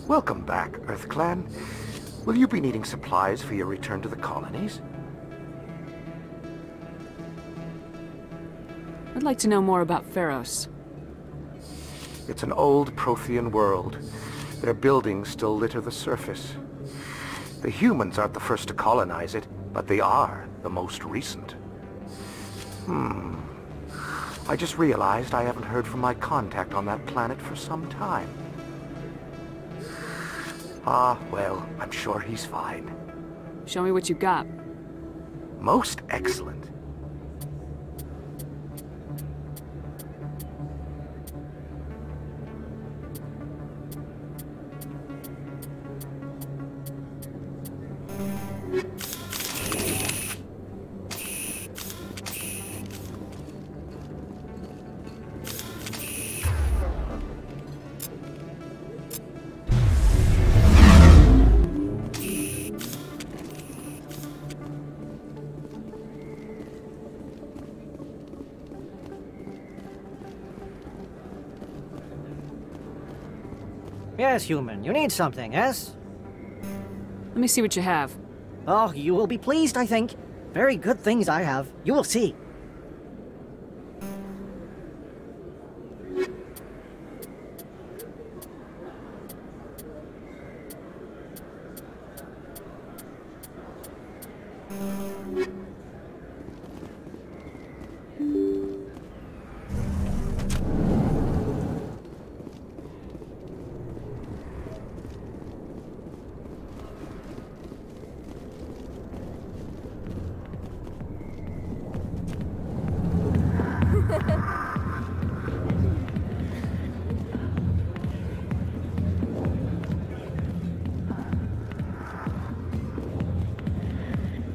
Welcome back, EarthClan. Will you be needing supplies for your return to the colonies? I'd like to know more about Pharos. It's an old Prothean world. Their buildings still litter the surface. The humans aren't the first to colonize it, but they are the most recent. I just realized I haven't heard from my contact on that planet for some time. Ah, well, I'm sure he's fine. Show me what you got. Most excellent. Yes, human. You need something, yes? Let me see what you have. Oh, you will be pleased, I think. Very good things I have. You will see.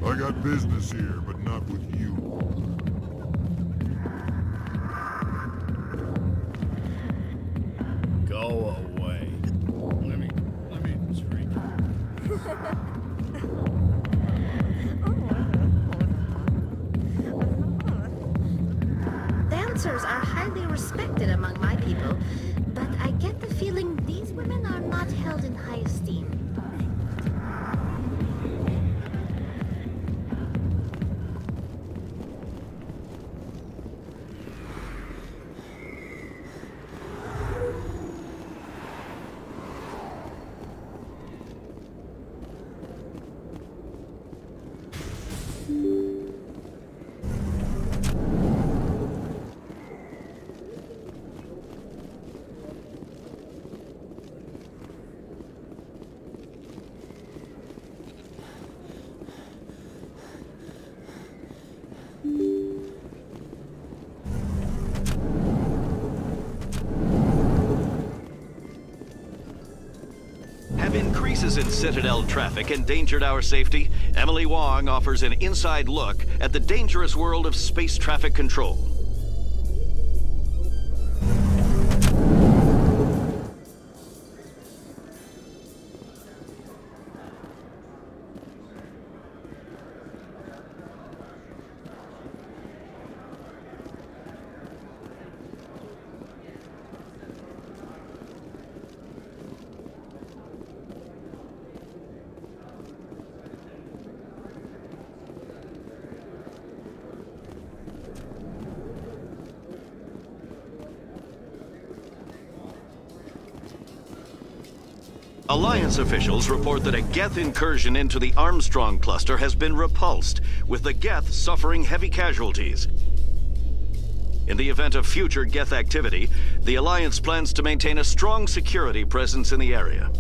I got business here, but not with you. Go away. Let me drink. Dancers are highly respected among my people, but I get the feeling these women are not held in high esteem. Have increases in Citadel traffic endangered our safety? Emily Wong offers an inside look at the dangerous world of space traffic control. Alliance officials report that a Geth incursion into the Armstrong cluster has been repulsed, with the Geth suffering heavy casualties. In the event of future Geth activity, the Alliance plans to maintain a strong security presence in the area.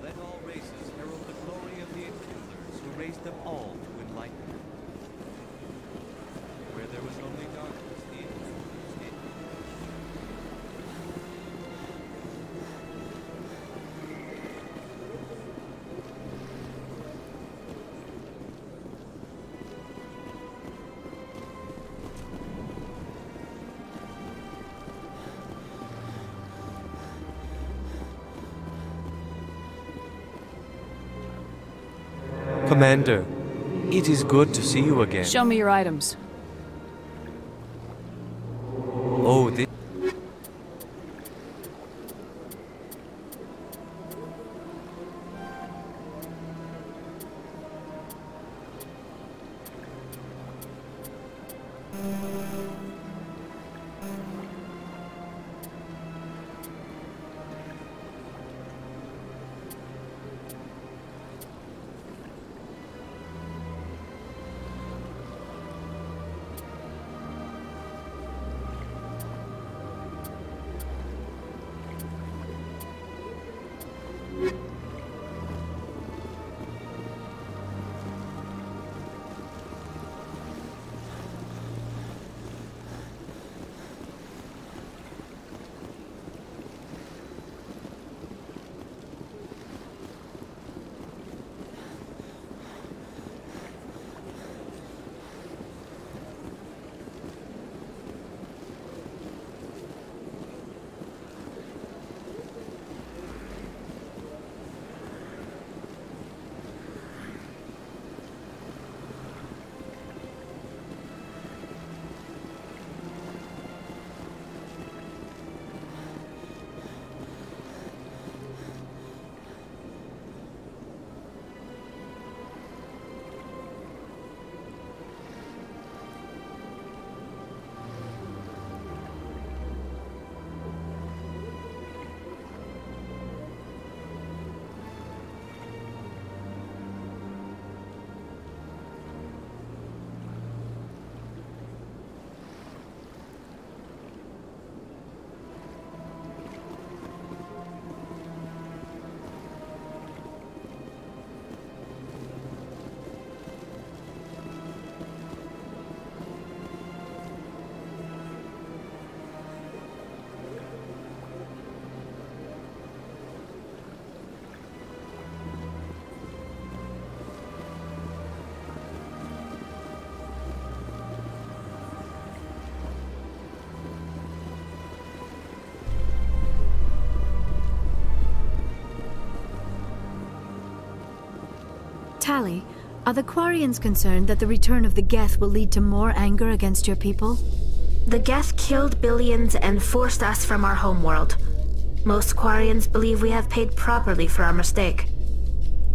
Let all races herald the glory of the Infusers who raised them all to enlightenment. Where there was only darkness, the Infusers did. Commander, it is good to see you again. Show me your items. Oh, this... Tali, are the Quarians concerned that the return of the Geth will lead to more anger against your people? The Geth killed billions and forced us from our homeworld. Most Quarians believe we have paid properly for our mistake.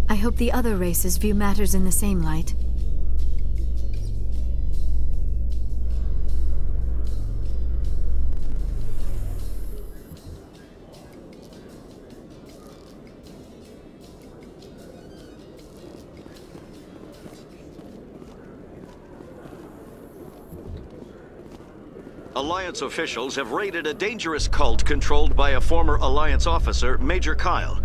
I hope the other races view matters in the same light. Alliance officials have raided a dangerous cult controlled by a former Alliance officer, Major Kyle.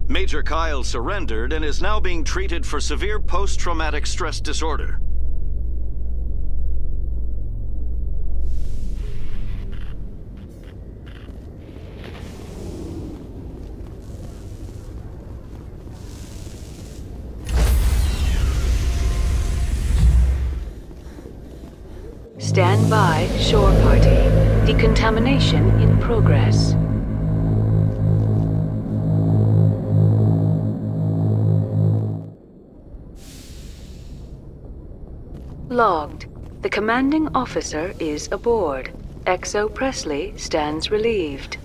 Major Kyle surrendered and is now being treated for severe post-traumatic stress disorder. Stand by, shore party. Decontamination in progress. Logged. The commanding officer is aboard. XO Presley stands relieved.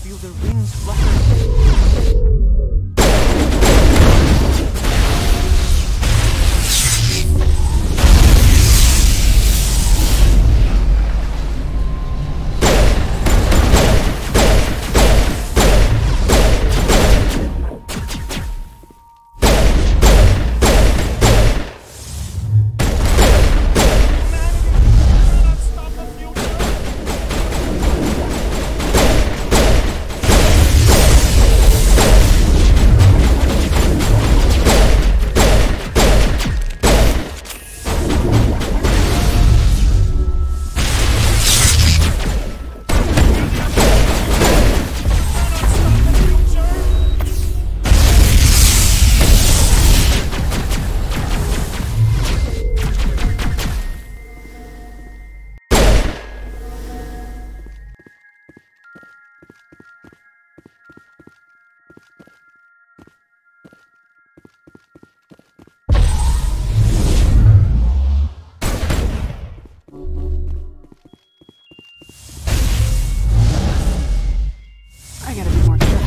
Feel their wings flutter. I gotta be more careful.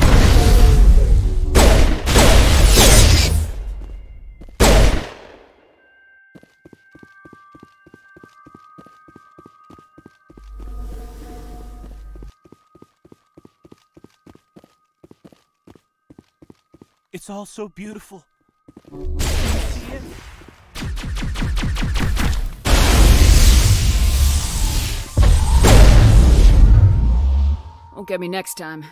It's all so beautiful. Can you see it? Won't get me next time.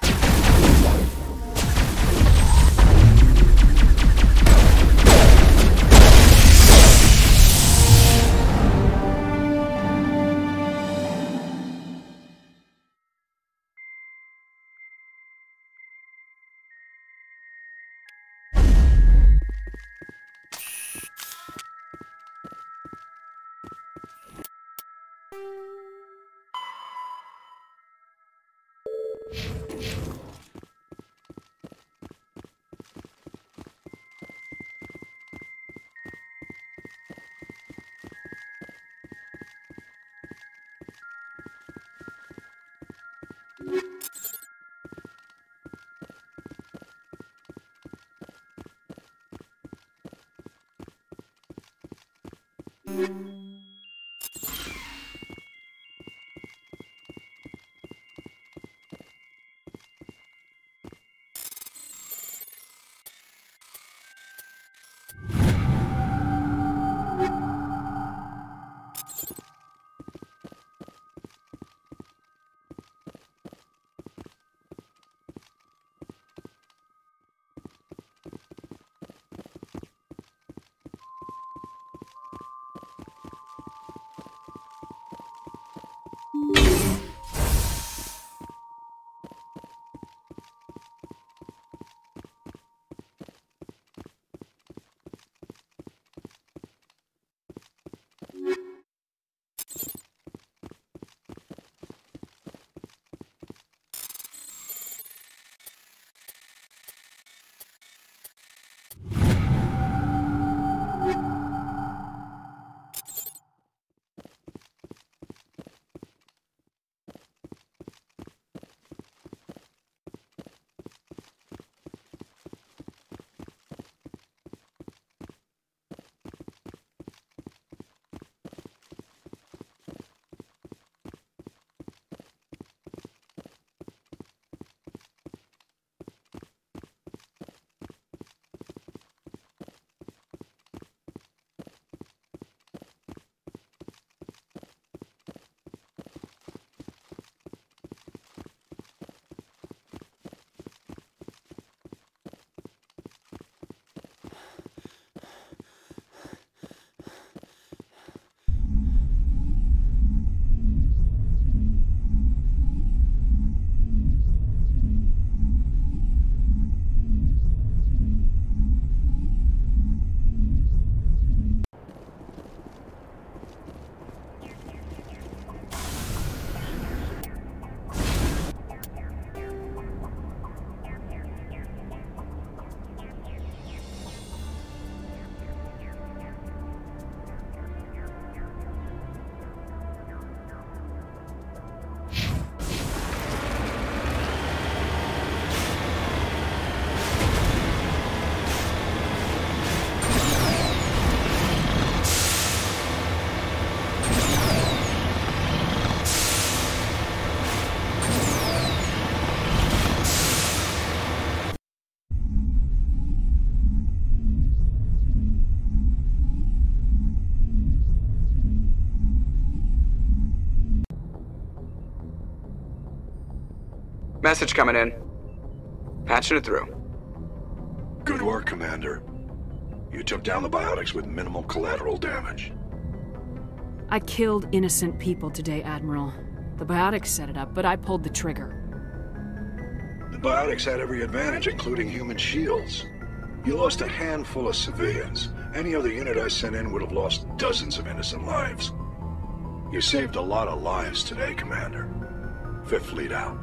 Message coming in. Patching it through. Good work, Commander. You took down the biotics with minimal collateral damage. I killed innocent people today, Admiral. The biotics set it up, but I pulled the trigger. The biotics had every advantage, including human shields. You lost a handful of civilians. Any other unit I sent in would have lost dozens of innocent lives. You saved a lot of lives today, Commander. Fifth Fleet out.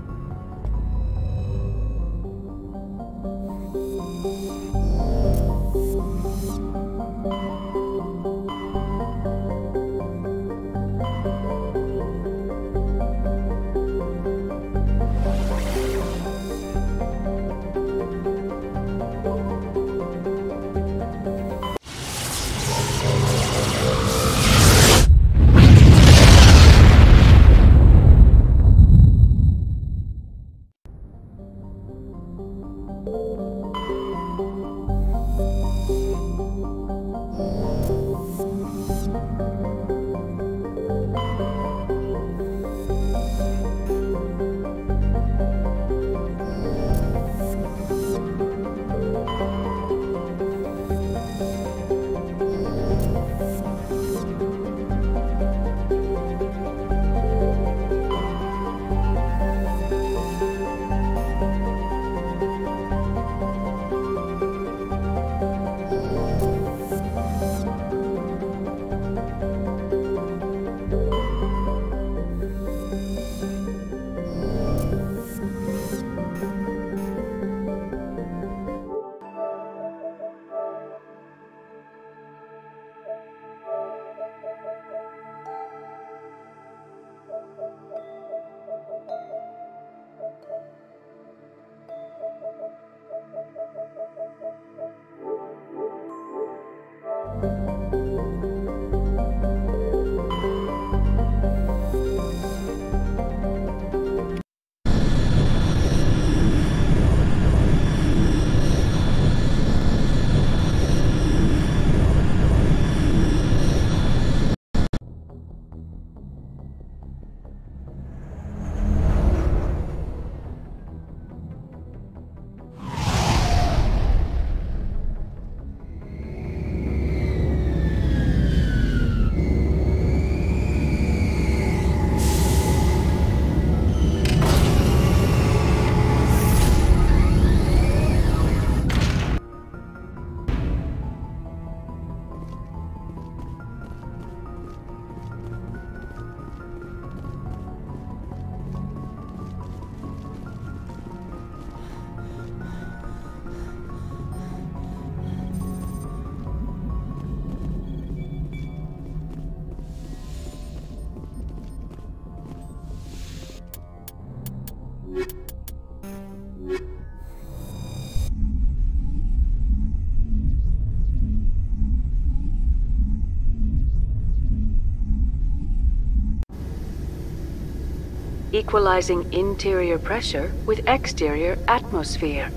Equalizing interior pressure with exterior atmosphere.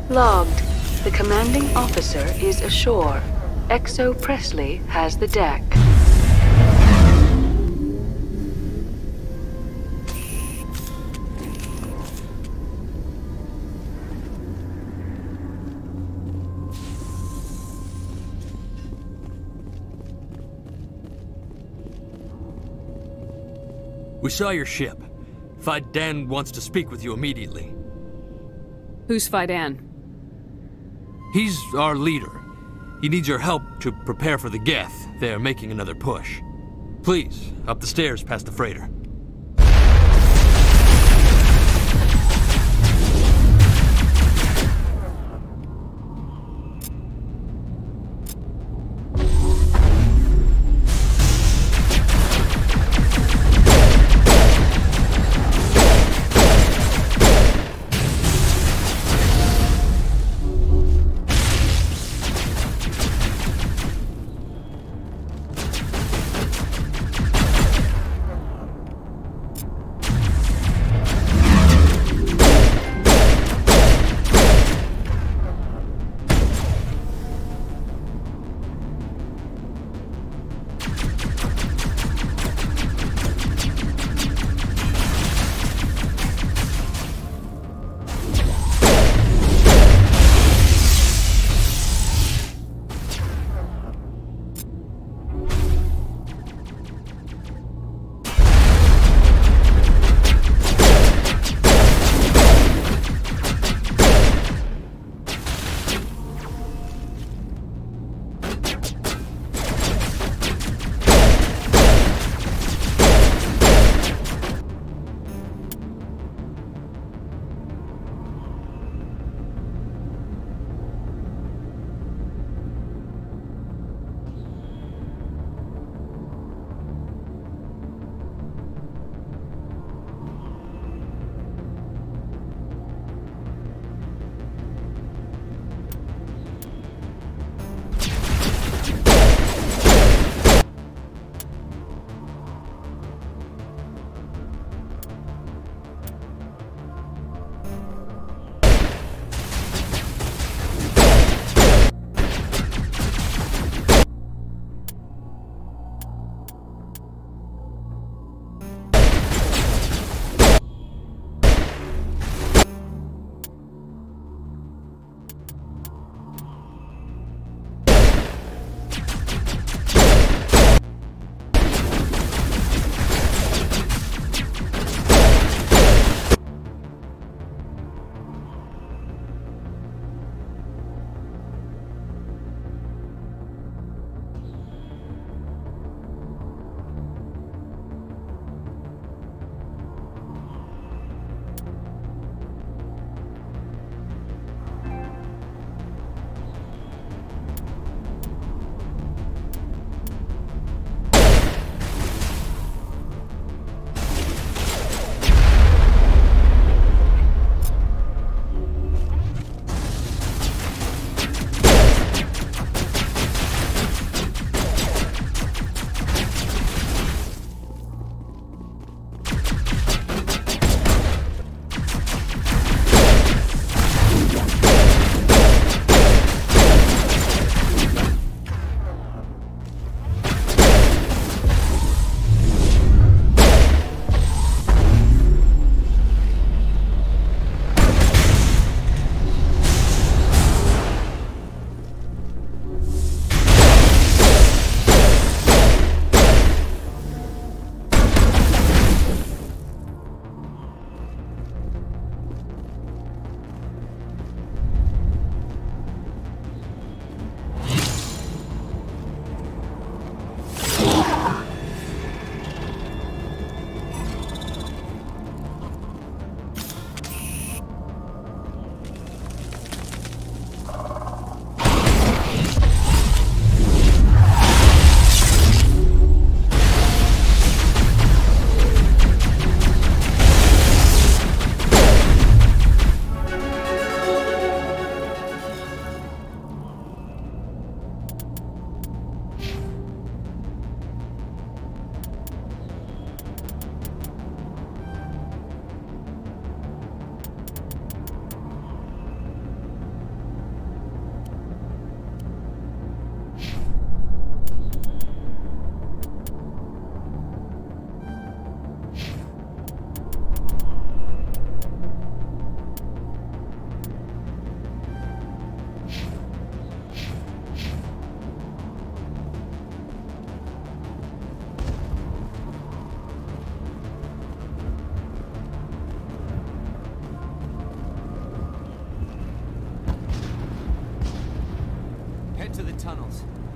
Logged. The commanding officer is ashore. XO Presley has the deck. We saw your ship. Faidan wants to speak with you immediately. Who's Faidan? He's our leader. He needs your help to prepare for the Geth. They're making another push. Please, up the stairs past the freighter.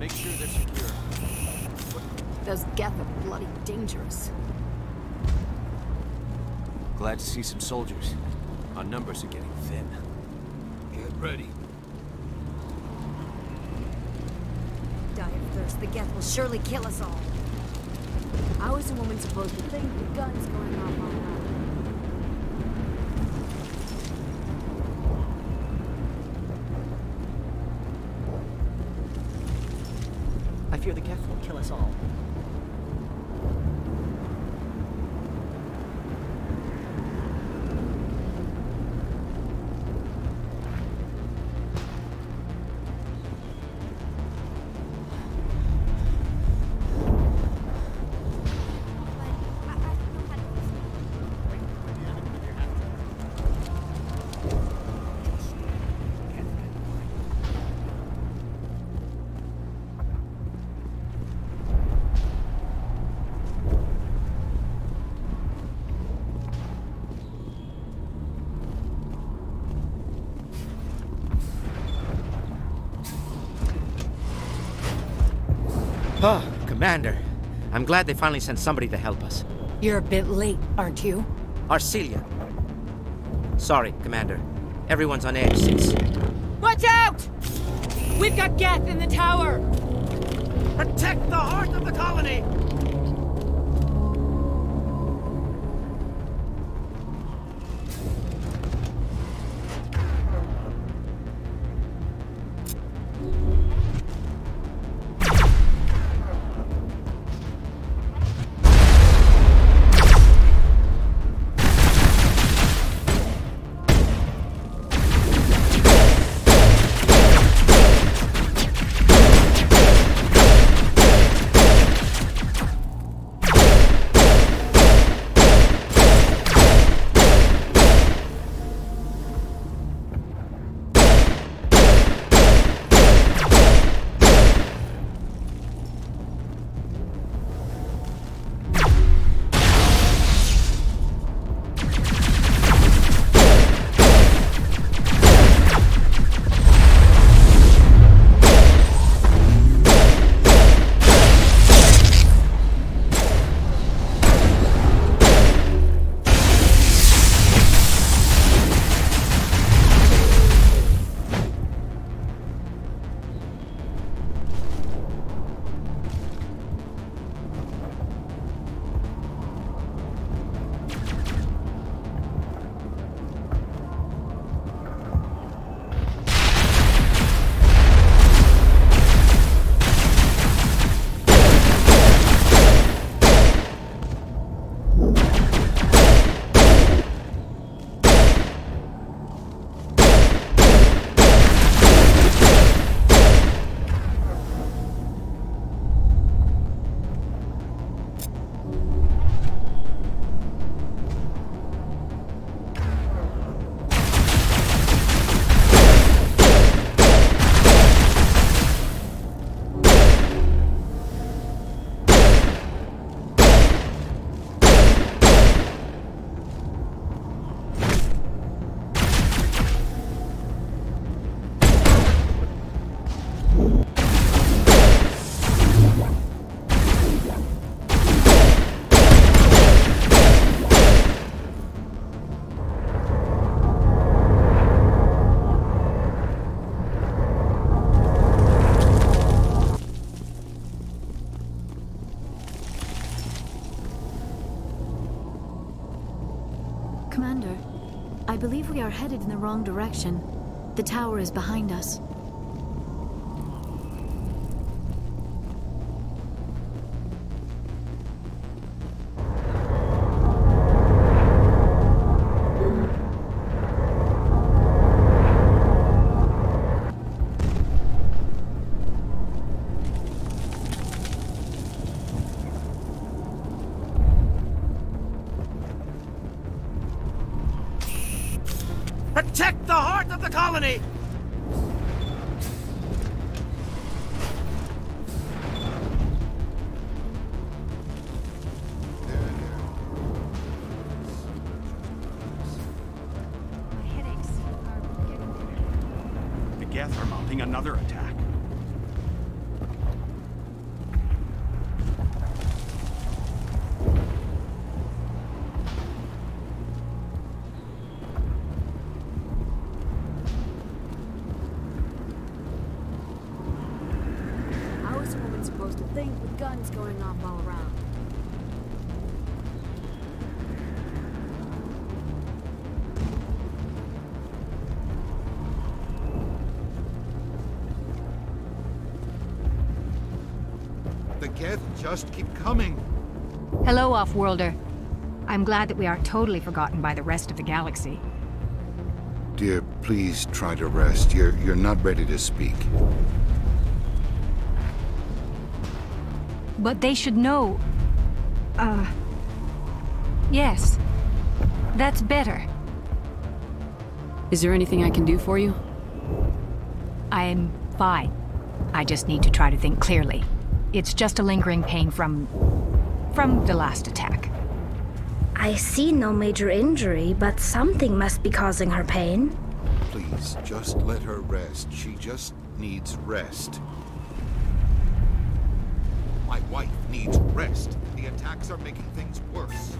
Make sure they're secure. Those Geth are bloody dangerous. Glad to see some soldiers. Our numbers are getting thin. Get ready. Die of thirst. The Geth will surely kill us all. How is a woman supposed to think with guns going off on her? I fear the Geth will kill us all. Oh, Commander. I'm glad they finally sent somebody to help us. You're a bit late, aren't you? Arcelia. Sorry, Commander. Everyone's on edge since... Watch out! We've got Geth in the tower! Protect the heart of the colony! Commander, I believe we are headed in the wrong direction. The tower is behind us. Protect the heart of the colony! The Geth are mounting another attack. thing with guns going off all around. The Geth just keep coming. Hello, Off-Worlder. I'm glad that we aren't totally forgotten by the rest of the galaxy. Dear, please try to rest. You're not ready to speak. But they should know... Yes. That's better. Is there anything I can do for you? I'm fine. I just need to try to think clearly. It's just a lingering pain from the last attack. I see no major injury, but something must be causing her pain. Please, just let her rest. She just needs rest. My wife needs rest. The attacks are making things worse.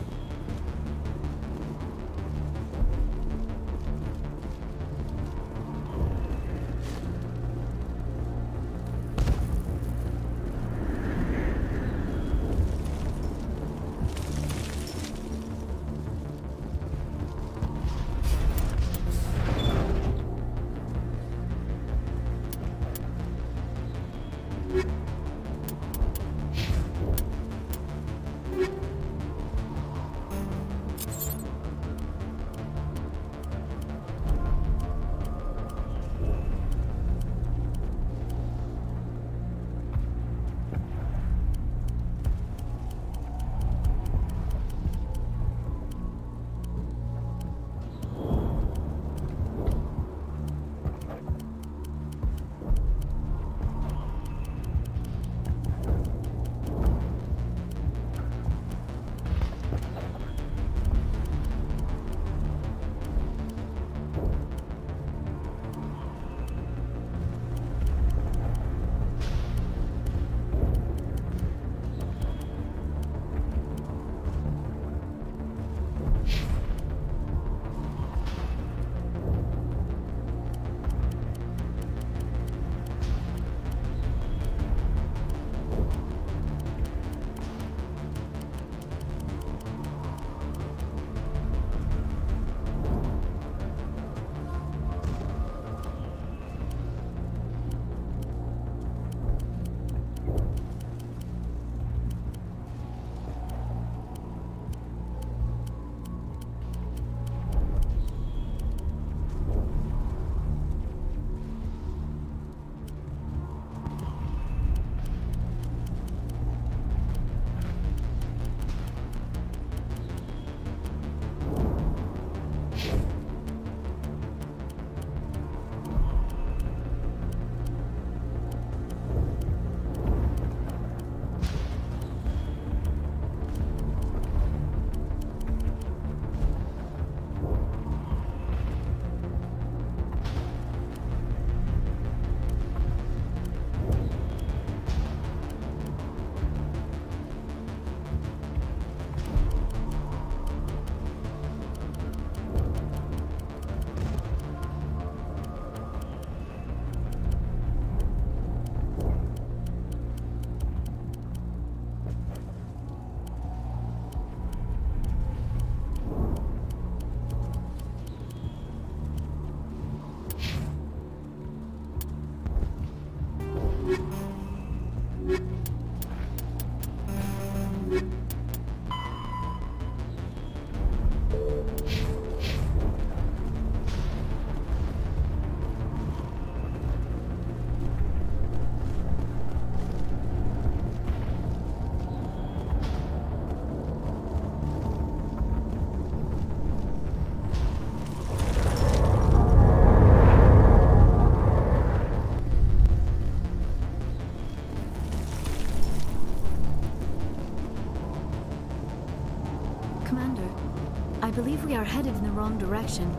I believe we are headed in the wrong direction.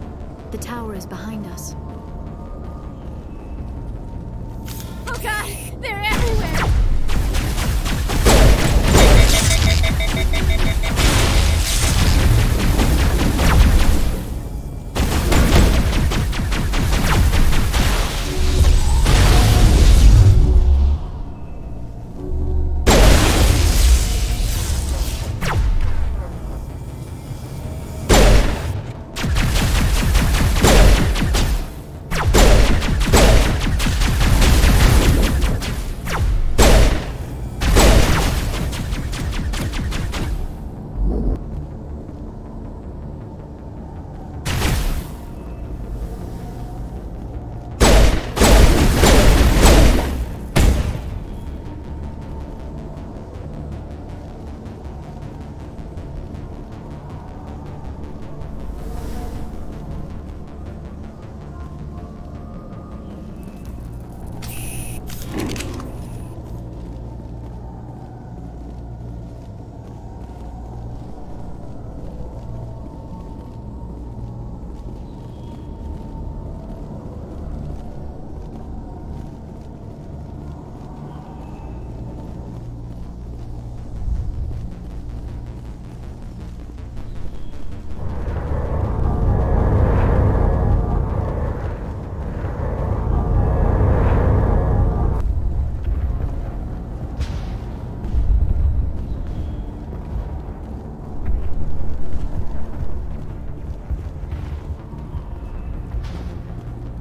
The tower is behind us. Oh god! They're everywhere!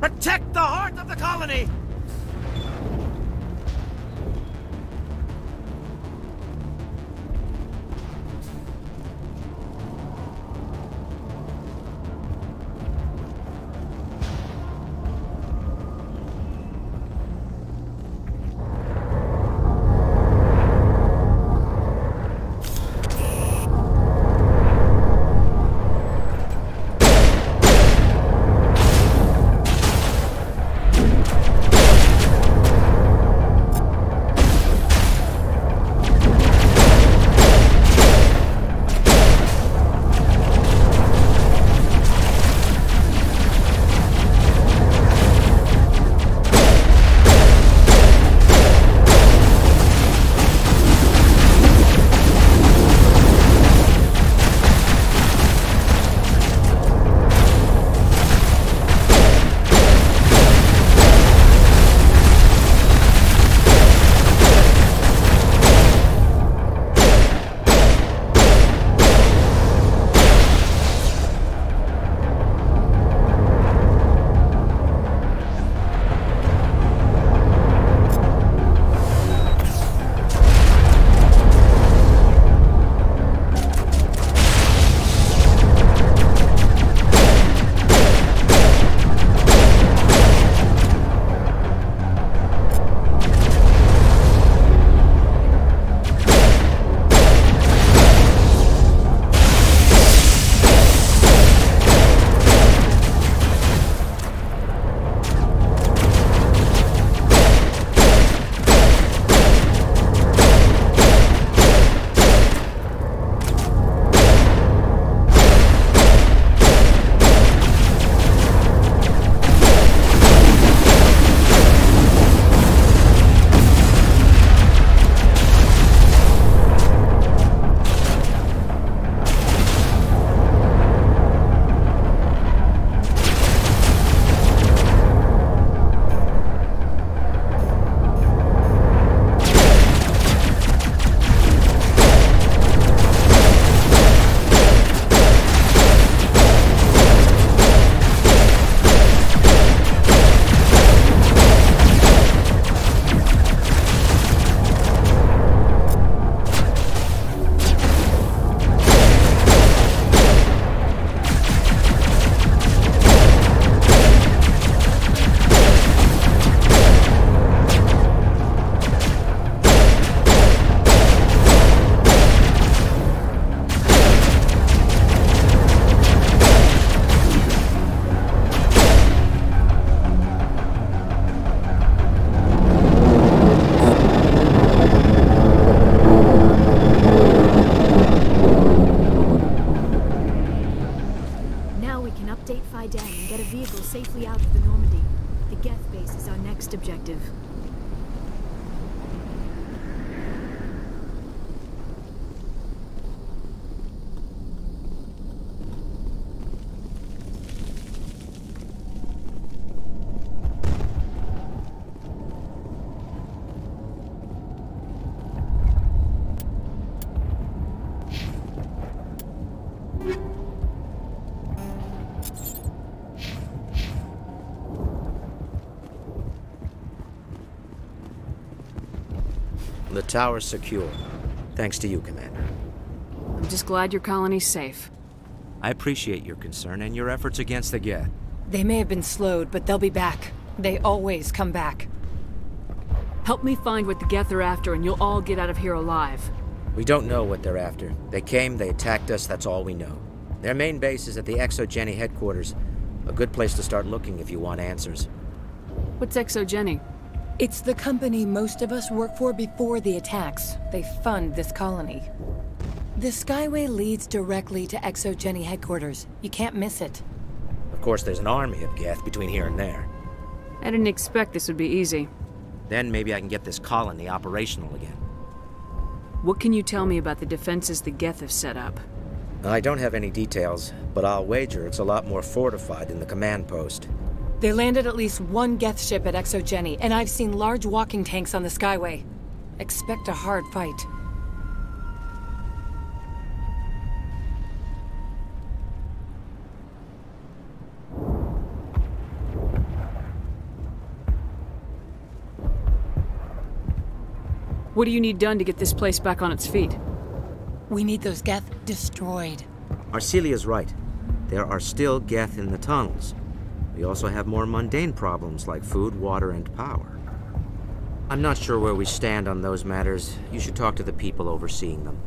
Protect the heart of the colony! safely out of the Normandy. The Geth base is our next objective. The tower's secure. Thanks to you, Commander. I'm just glad your colony's safe. I appreciate your concern and your efforts against the Geth. They may have been slowed, but they'll be back. They always come back. Help me find what the Geth are after and you'll all get out of here alive. We don't know what they're after. They came, they attacked us, that's all we know. Their main base is at the ExoGeni headquarters. A good place to start looking if you want answers. What's ExoGeni? It's the company most of us work for before the attacks. They fund this colony. The Skyway leads directly to ExoGeni headquarters. You can't miss it. Of course, there's an army of Geth between here and there. I didn't expect this would be easy. Then maybe I can get this colony operational again. What can you tell me about the defenses the Geth have set up? I don't have any details, but I'll wager it's a lot more fortified than the command post. They landed at least one Geth ship at ExoGeni, and I've seen large walking tanks on the Skyway. Expect a hard fight. What do you need done to get this place back on its feet? We need those Geth destroyed. Arcelia's right. There are still Geth in the tunnels. We also have more mundane problems like food, water, and power. I'm not sure where we stand on those matters. You should talk to the people overseeing them.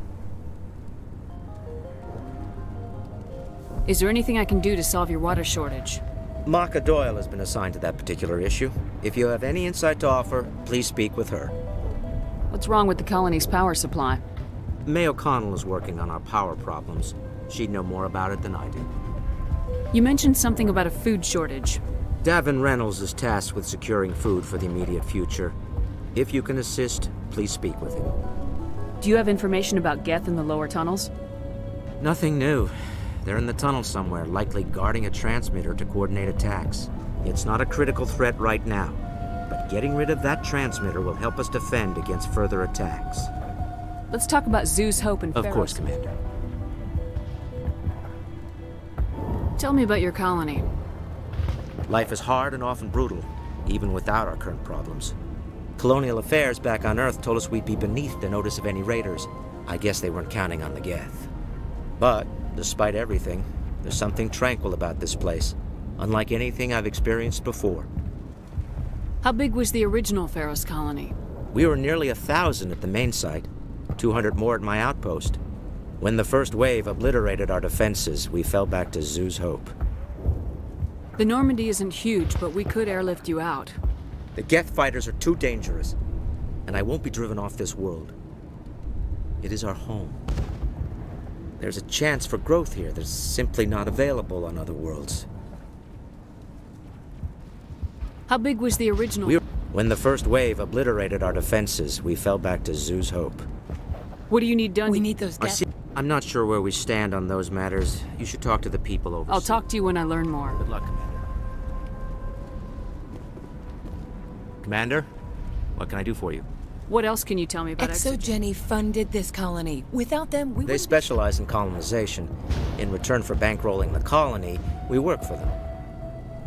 Is there anything I can do to solve your water shortage? Maka Doyle has been assigned to that particular issue. If you have any insight to offer, please speak with her. What's wrong with the colony's power supply? May O'Connell is working on our power problems. She'd know more about it than I do. You mentioned something about a food shortage. Davin Reynolds is tasked with securing food for the immediate future. If you can assist, please speak with him. Do you have information about Geth in the lower tunnels? Nothing new. They're in the tunnel somewhere, likely guarding a transmitter to coordinate attacks. It's not a critical threat right now, but getting rid of that transmitter will help us defend against further attacks. Let's talk about Zeus, Hope, and Of course, Commander. Tell me about your colony. Life is hard and often brutal, even without our current problems. Colonial Affairs back on Earth told us we'd be beneath the notice of any raiders. I guess they weren't counting on the Geth. But, despite everything, there's something tranquil about this place, unlike anything I've experienced before. How big was the original Pharaoh's colony? We were nearly 1,000 at the main site, 200 more at my outpost. When the first wave obliterated our defenses, we fell back to Zeus Hope. The Normandy isn't huge, but we could airlift you out. The Geth fighters are too dangerous, and I won't be driven off this world. It is our home. There's a chance for growth here that's simply not available on other worlds. How big was the original? When the first wave obliterated our defenses, we fell back to Zeus Hope. What do you need done? We need those Geth. I'm not sure where we stand on those matters. You should talk to the people overseeing. I'll talk to you when I learn more. Good luck, Commander. Commander, what can I do for you? What else can you tell me about ExoGeni funded this colony. Without them, we They wouldn't specialize in colonization. In return for bankrolling the colony, we work for them.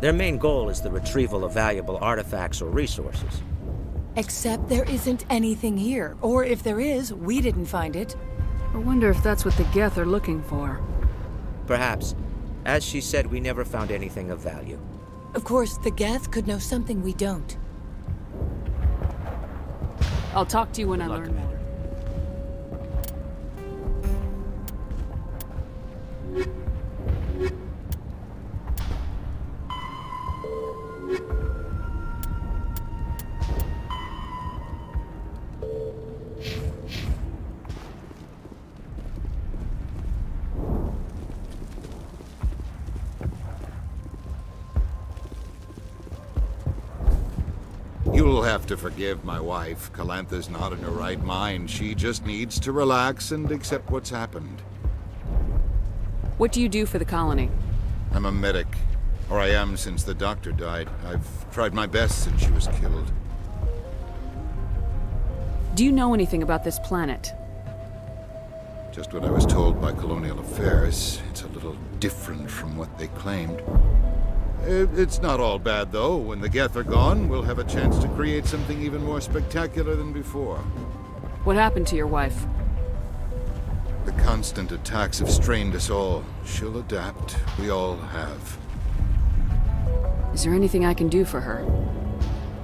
Their main goal is the retrieval of valuable artifacts or resources. Except there isn't anything here. Or if there is, we didn't find it. I wonder if that's what the Geth are looking for. Perhaps. As she said, we never found anything of value. Of course, the Geth could know something we don't. I'll talk to you when I learn more. You'll have to forgive my wife. Calantha's not in her right mind. She just needs to relax and accept what's happened. What do you do for the colony? I'm a medic. Or I am since the doctor died. I've tried my best since she was killed. Do you know anything about this planet? Just what I was told by Colonial Affairs. It's a little different from what they claimed. It's not all bad, though. When the Geth are gone, we'll have a chance to create something even more spectacular than before. What happened to your wife? The constant attacks have strained us all. She'll adapt. We all have. Is there anything I can do for her?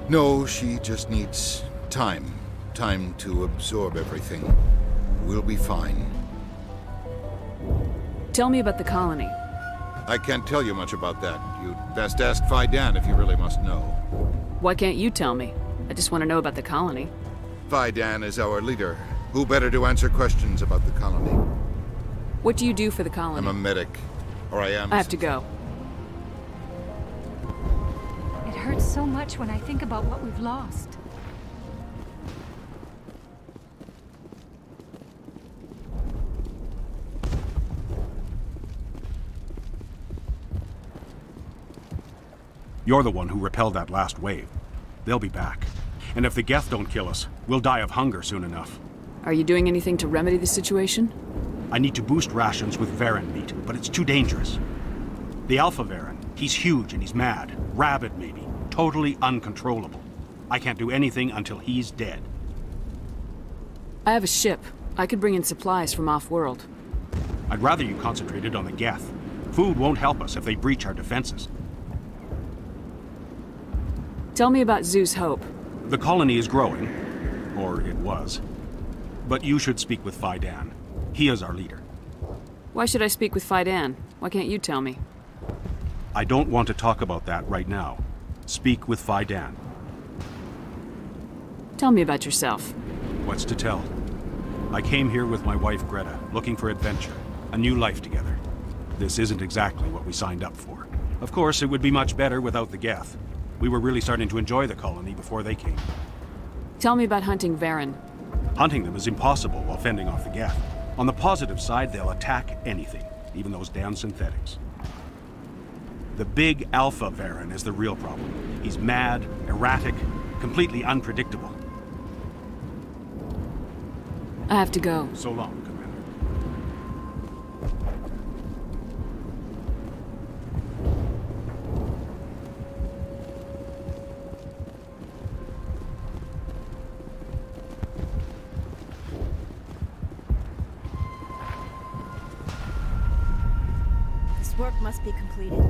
No, she just needs time. Time to absorb everything. We'll be fine. Tell me about the colony. I can't tell you much about that. You'd best ask Faidan if you really must know. Why can't you tell me? I just want to know about the colony. Faidan is our leader. Who better to answer questions about the colony? What do you do for the colony? I'm a medic. Or I am. I have to go. It hurts so much when I think about what we've lost. You're the one who repelled that last wave. They'll be back. And if the Geth don't kill us, we'll die of hunger soon enough. Are you doing anything to remedy the situation? I need to boost rations with Varren meat, but it's too dangerous. The Alpha Varren, he's huge and he's mad. Rabid, maybe. Totally uncontrollable. I can't do anything until he's dead. I have a ship. I could bring in supplies from off-world. I'd rather you concentrated on the Geth. Food won't help us if they breach our defenses. Tell me about Zeus Hope. The colony is growing. Or it was. But you should speak with Faidan. He is our leader. Why should I speak with Faidan? Why can't you tell me? I don't want to talk about that right now. Speak with Faidan. Tell me about yourself. What's to tell? I came here with my wife Greta, looking for adventure, a new life together. This isn't exactly what we signed up for. Of course, it would be much better without the Geth. We were really starting to enjoy the colony before they came. Tell me about hunting Varen. Hunting them is impossible while fending off the Geth. On the positive side, they'll attack anything, even those damn synthetics. The big Alpha Varen is the real problem. He's mad, erratic, completely unpredictable. I have to go. So long, Commander. This work must be completed.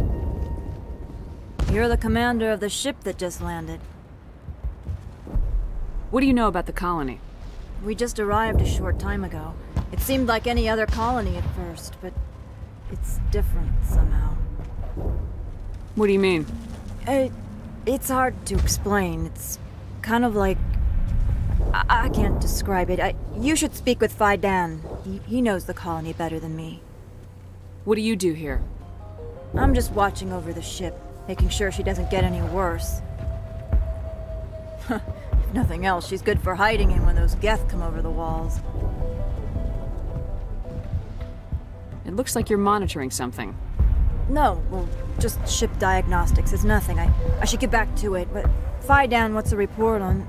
You're the commander of the ship that just landed. What do you know about the colony? We just arrived a short time ago. It seemed like any other colony at first, but it's different somehow. What do you mean? It's hard to explain. It's kind of like... I can't describe it. You should speak with Faidan. He knows the colony better than me. What do you do here? I'm just watching over the ship, making sure she doesn't get any worse. If nothing else, she's good for hiding in when those Geth come over the walls. It looks like you're monitoring something. No, well, just ship diagnostics. It's nothing. I should get back to it, but Faidan, what's the report on...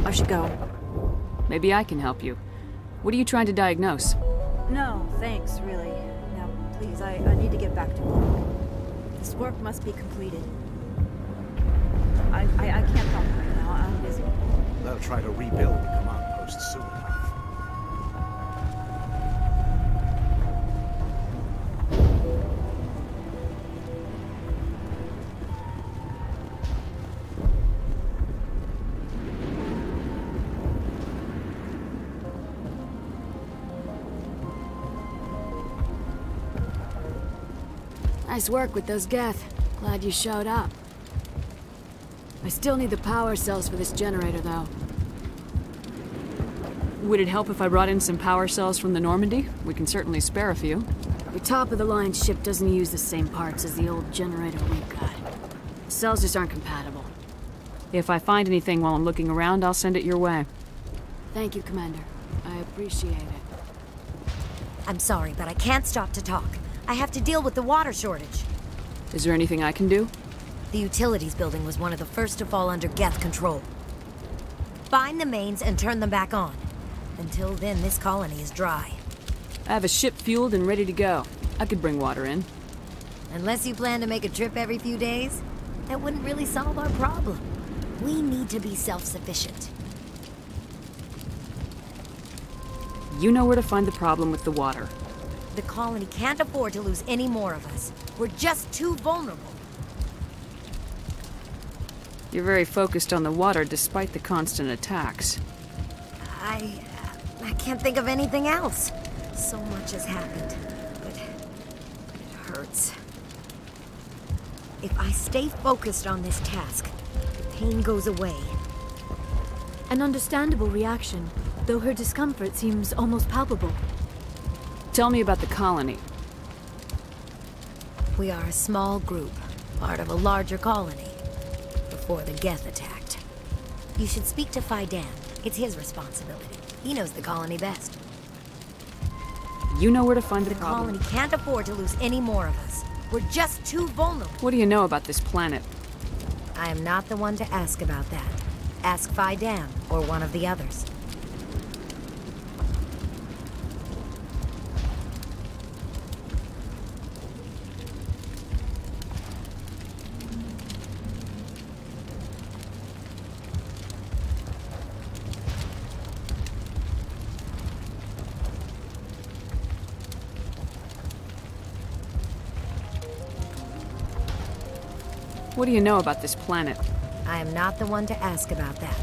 I should go. Maybe I can help you. What are you trying to diagnose? No, thanks, really. Now, please, I need to get back to work. This work must be completed. I can't talk right now. I'm busy. They'll try to rebuild the command post soon enough. Nice work with those Geth. Glad you showed up. I still need the power cells for this generator, though. Would it help if I brought in some power cells from the Normandy? We can certainly spare a few. The top-of-the-line ship doesn't use the same parts as the old generator we've got. The cells just aren't compatible. If I find anything while I'm looking around, I'll send it your way. Thank you, Commander. I appreciate it. I'm sorry, but I can't stop to talk. I have to deal with the water shortage. Is there anything I can do? The utilities building was one of the first to fall under Geth control. Find the mains and turn them back on. Until then, this colony is dry. I have a ship fueled and ready to go. I could bring water in. Unless you plan to make a trip every few days, that wouldn't really solve our problem. We need to be self-sufficient. You know where to find the problem with the water. The colony can't afford to lose any more of us. We're just too vulnerable. You're very focused on the water despite the constant attacks. I can't think of anything else. So much has happened, but it hurts. If I stay focused on this task, the pain goes away. An understandable reaction, though her discomfort seems almost palpable. Tell me about the colony. We are a small group, part of a larger colony, before the Geth attacked. You should speak to Faidan. It's his responsibility. He knows the colony best. You know where to find the problem. The colony can't afford to lose any more of us. We're just too vulnerable. What do you know about this planet? I am not the one to ask about that. Ask Faidan or one of the others. What do you know about this planet? I am not the one to ask about that.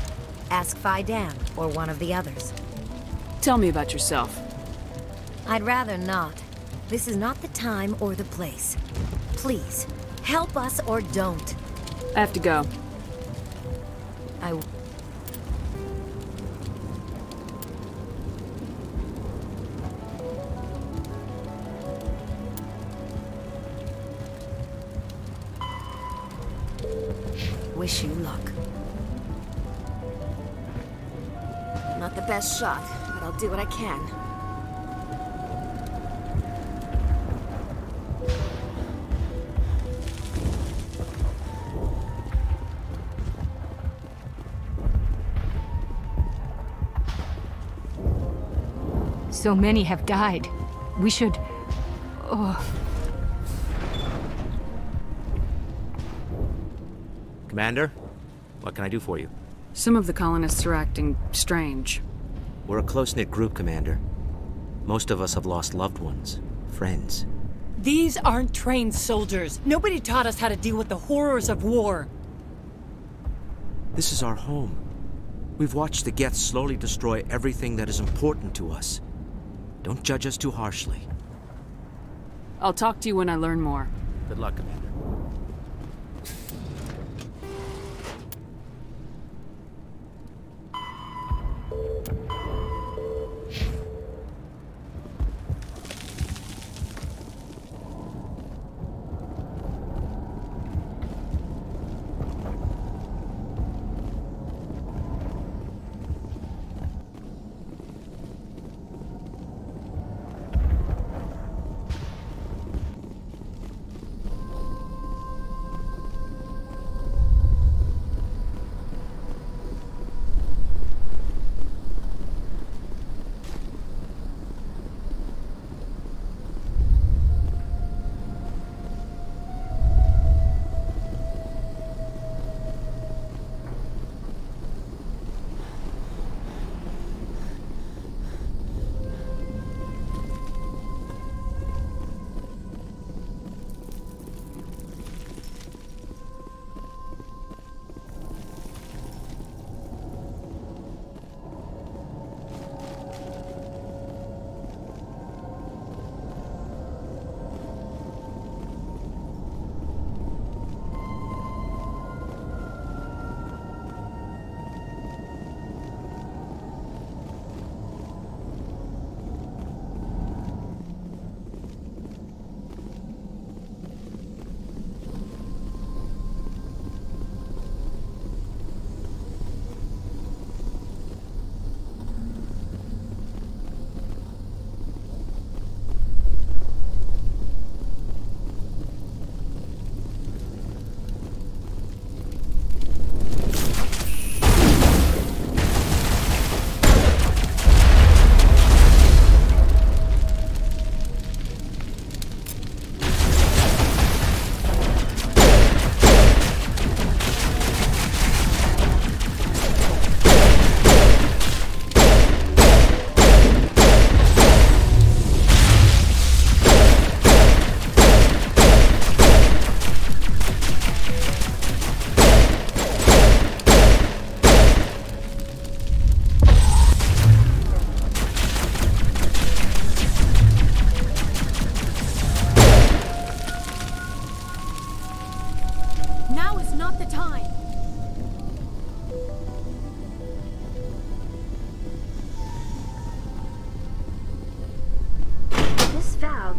Ask Phi Dan, or one of the others. Tell me about yourself. I'd rather not. This is not the time or the place. Please, help us or don't. I have to go. Wish you luck. Not the best shot, but I'll do what I can. So many have died. We should... Oh. Commander, what can I do for you? Some of the colonists are acting strange. We're a close-knit group, Commander. Most of us have lost loved ones, friends. These aren't trained soldiers. Nobody taught us how to deal with the horrors of war. This is our home. We've watched the Geth slowly destroy everything that is important to us. Don't judge us too harshly. I'll talk to you when I learn more. Good luck, Commander.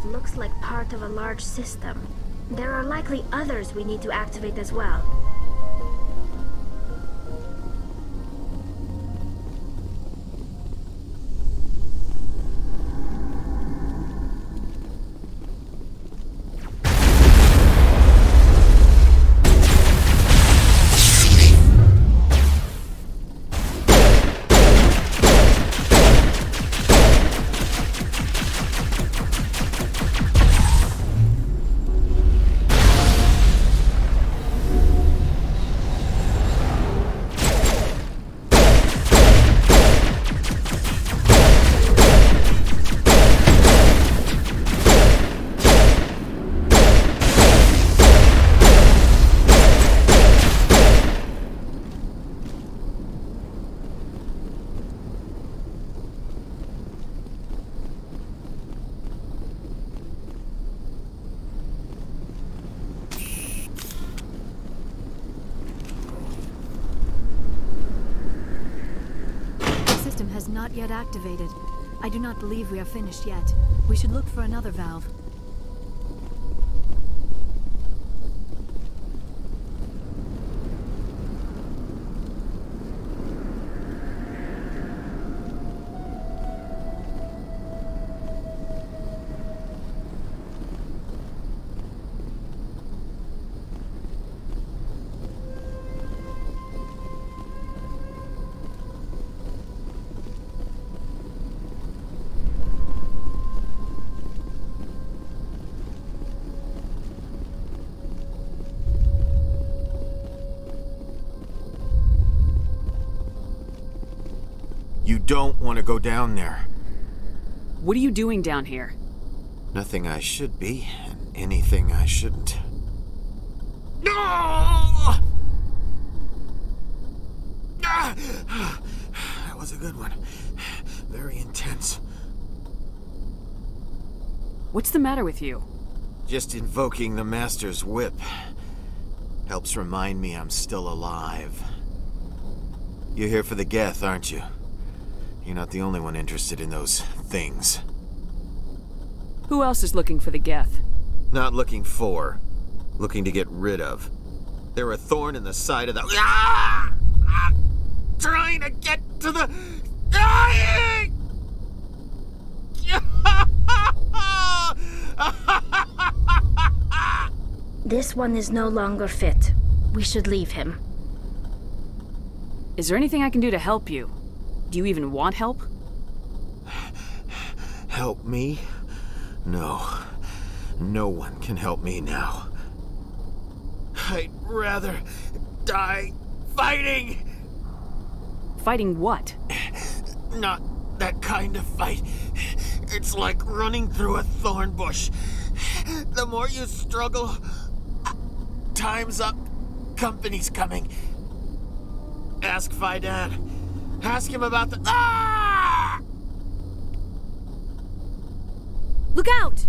Looks like part of a large system. There are likely others we need to activate as well. is not yet activated. I do not believe we are finished yet. We should look for another valve. You don't want to go down there. What are you doing down here? Nothing I should be, and anything I shouldn't. No! That was a good one. Very intense. What's the matter with you? Just invoking the Master's whip helps remind me I'm still alive. You're here for the Geth, aren't you? You're not the only one interested in those things. Who else is looking for the Geth? Not looking for. Looking to get rid of. They're a thorn in the side of the... Ah! Ah! Trying to get to the... Dying! This one is no longer fit. We should leave him. Is there anything I can do to help you? Do you even want help? Help me? No. No one can help me now. I'd rather die fighting! Fighting what? Not that kind of fight. It's like running through a thorn bush. The more you struggle, time's up. Company's coming. Ask Faidan. Ask him about the... Ah! Look out!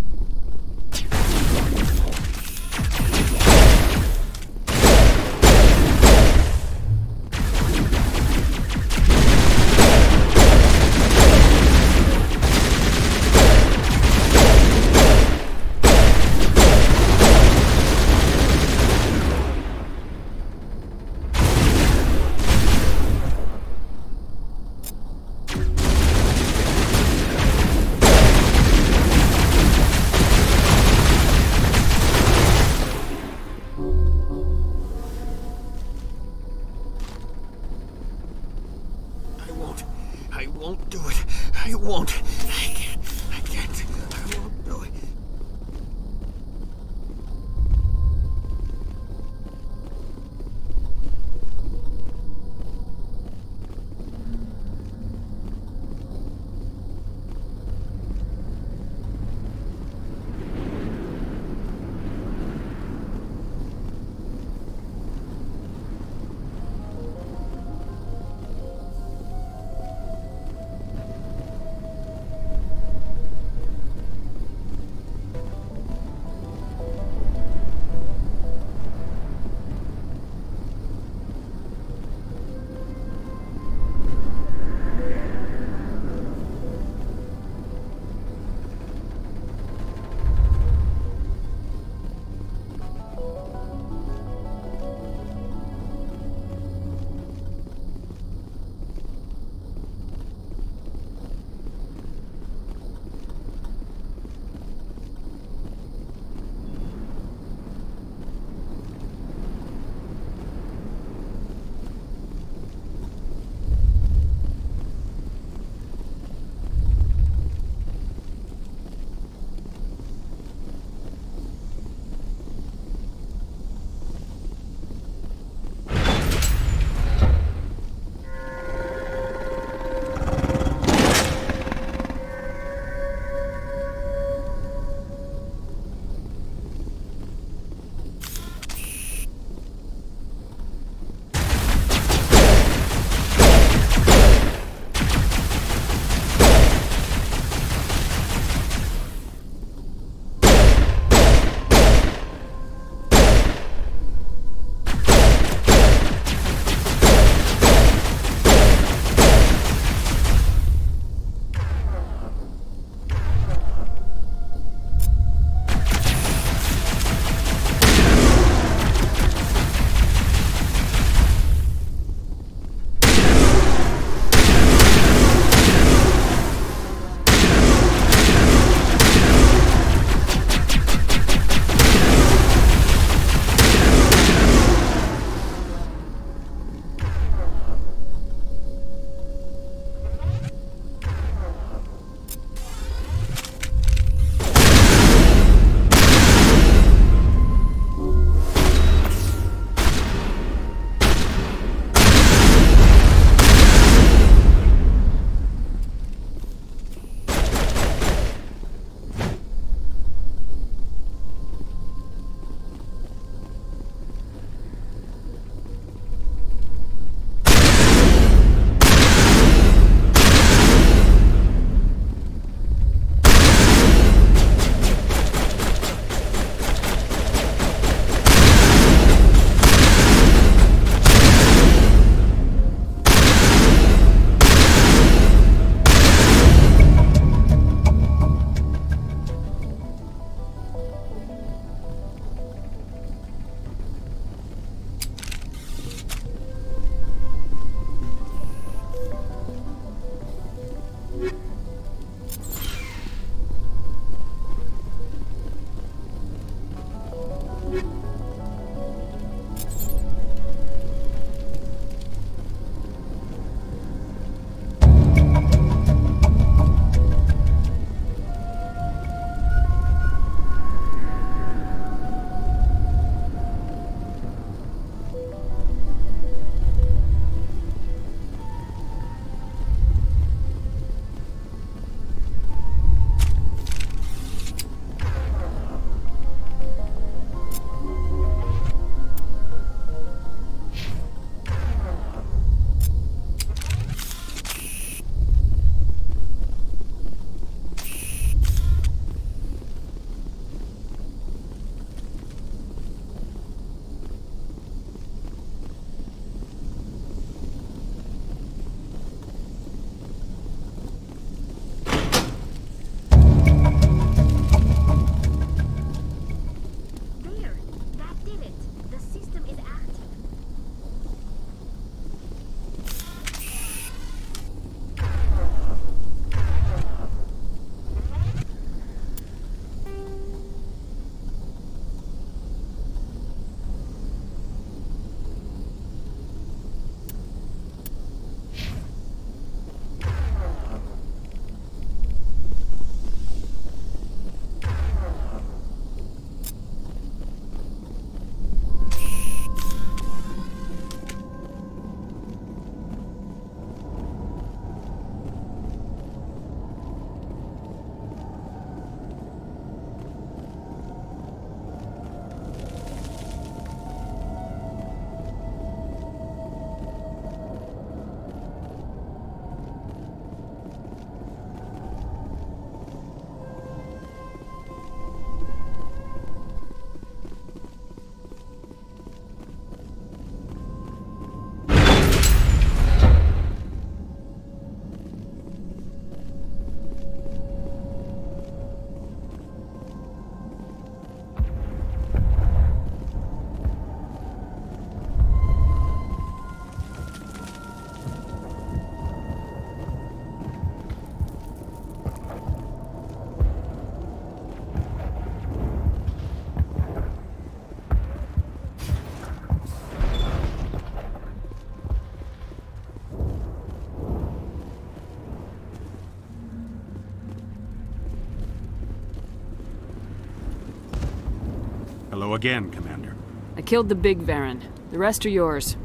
Hello again, Commander. I killed the big Varen. The rest are yours.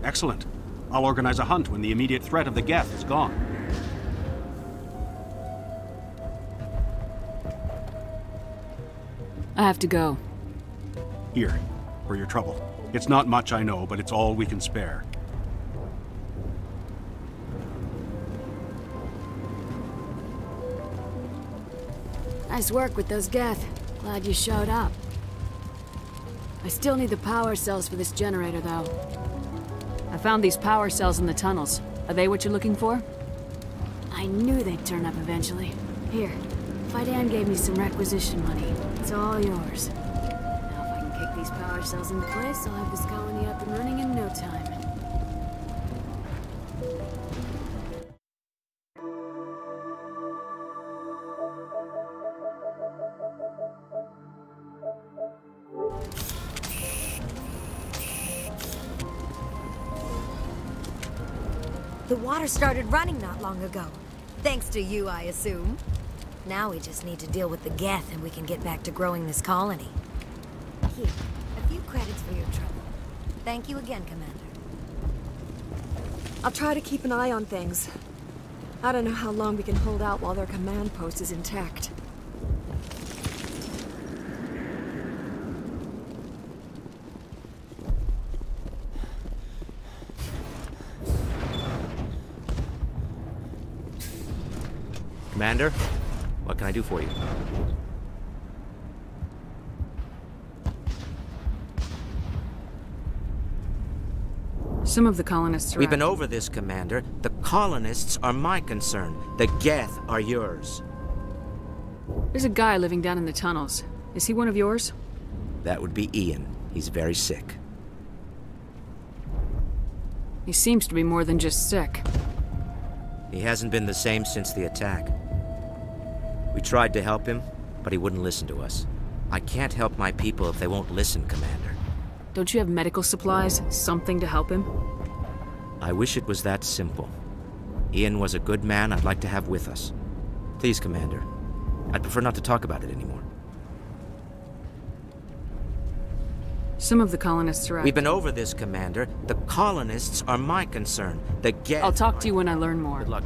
Excellent. I'll organize a hunt when the immediate threat of the Geth is gone. I have to go. Here, for your trouble. It's not much, I know, but it's all we can spare. Nice work with those Geth. Glad you showed up. I still need the power cells for this generator, though. I found these power cells in the tunnels. Are they what you're looking for? I knew they'd turn up eventually. Here, Faidan gave me some requisition money. It's all yours. Now if I can kick these power cells into place, I'll have this colony up and running in no time. The water started running not long ago. Thanks to you, I assume. Now we just need to deal with the Geth and we can get back to growing this colony. Here, a few credits for your trouble. Thank you again, Commander. I'll try to keep an eye on things. I don't know how long we can hold out while their command post is intact. Commander, what can I do for you? Some of the colonists are We've been over this, Commander. The colonists are my concern. The Geth are yours. There's a guy living down in the tunnels. Is he one of yours? That would be Ian. He's very sick. He seems to be more than just sick. He hasn't been the same since the attack. We tried to help him, but he wouldn't listen to us. I can't help my people if they won't listen, Commander. Don't you have medical supplies? Something to help him? I wish it was that simple. Ian was a good man I'd like to have with us. Please, Commander. I'd prefer not to talk about it anymore. Some of the colonists are... We've been over this, Commander. The colonists are my concern. The Geth... I'll talk to you when I learn more. Good luck.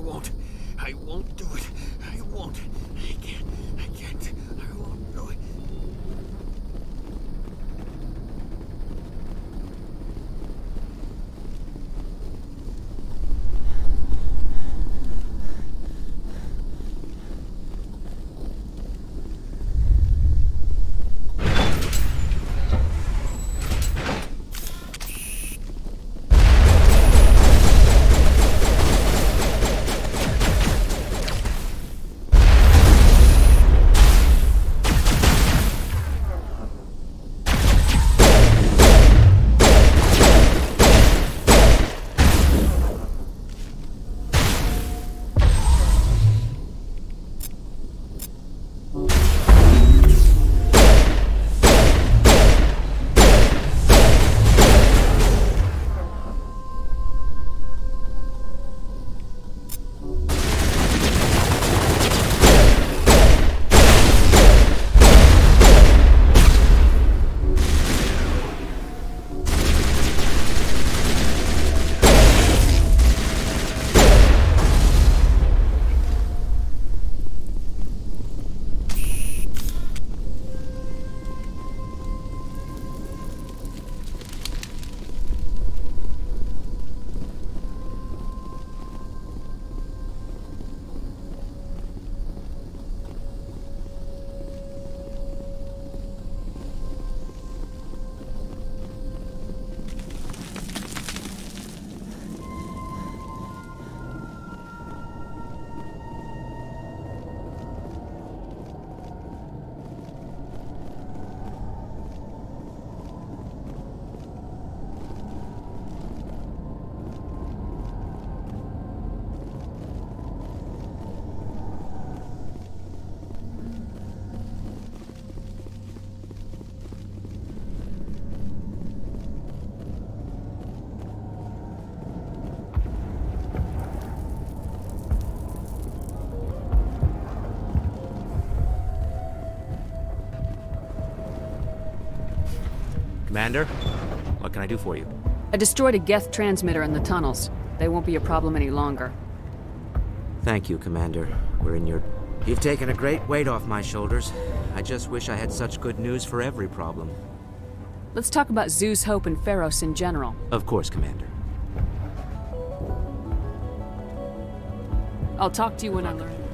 won't. I won't do it. I won't. I can't. I won't do it. Commander, what can I do for you? I destroyed a Geth transmitter in the tunnels. They won't be a problem any longer. Thank you, Commander. We're in your... You've taken a great weight off my shoulders. I just wish I had such good news for every problem. Let's talk about Zeus, Hope, and Pharos in general. Of course, Commander. I'll talk to you when I learn.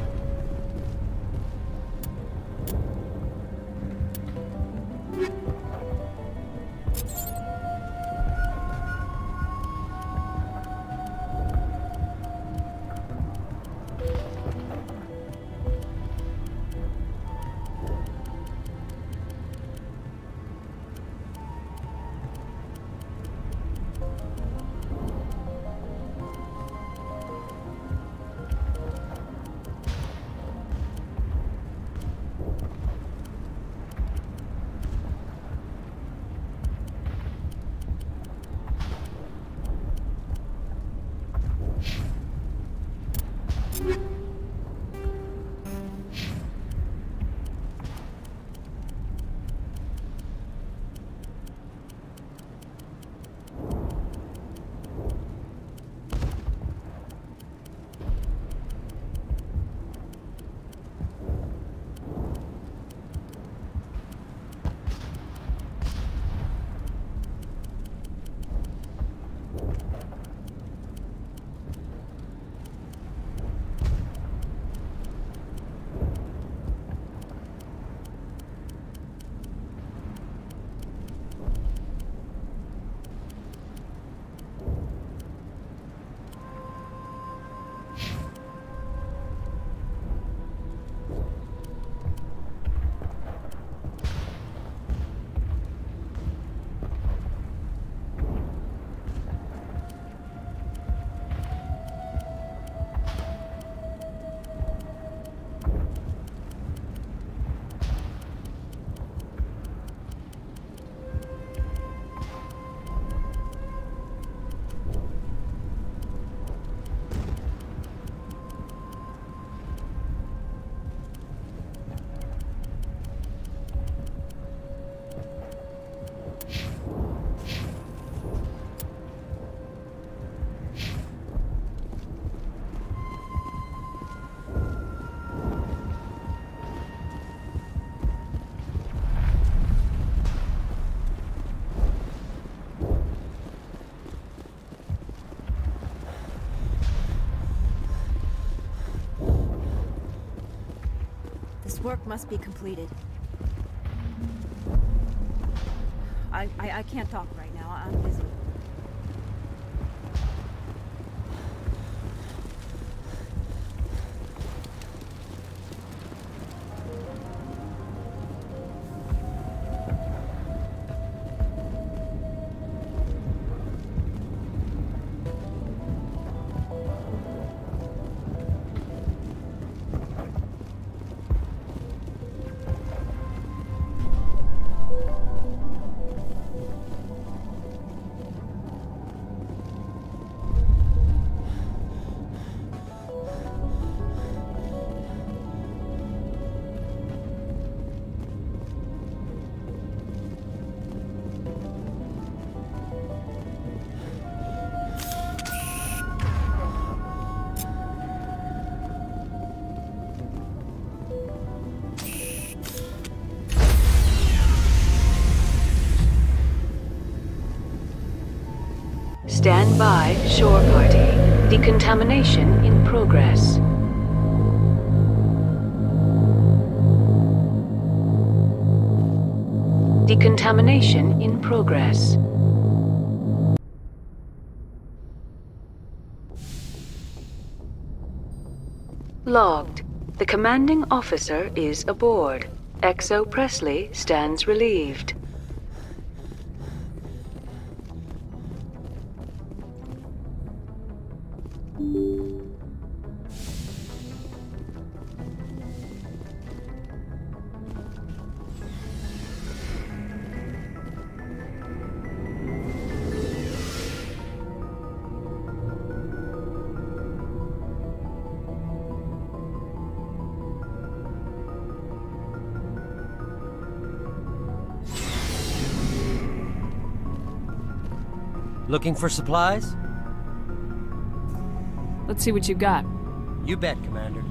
This work must be completed. I can't talk right now. I'm busy. Stand by, shore party. Decontamination in progress. Decontamination in progress. Logged. The commanding officer is aboard. XO Presley stands relieved. Looking for supplies? Let's see what you got. You bet, Commander.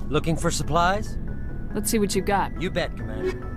Looking for supplies? Let's see what you got. You bet, Commander.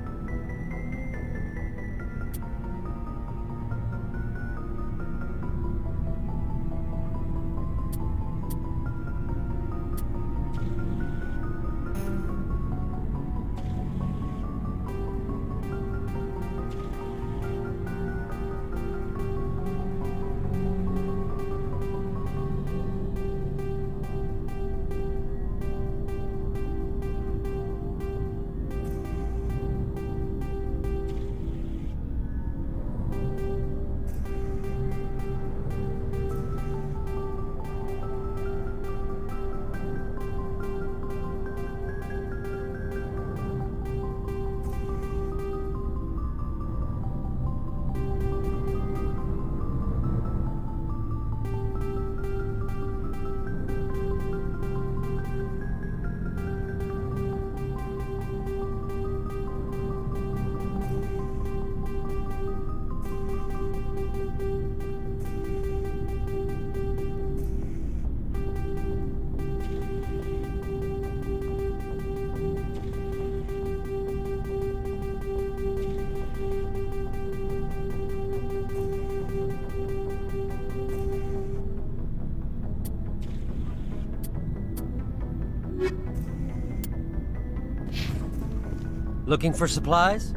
Looking for supplies?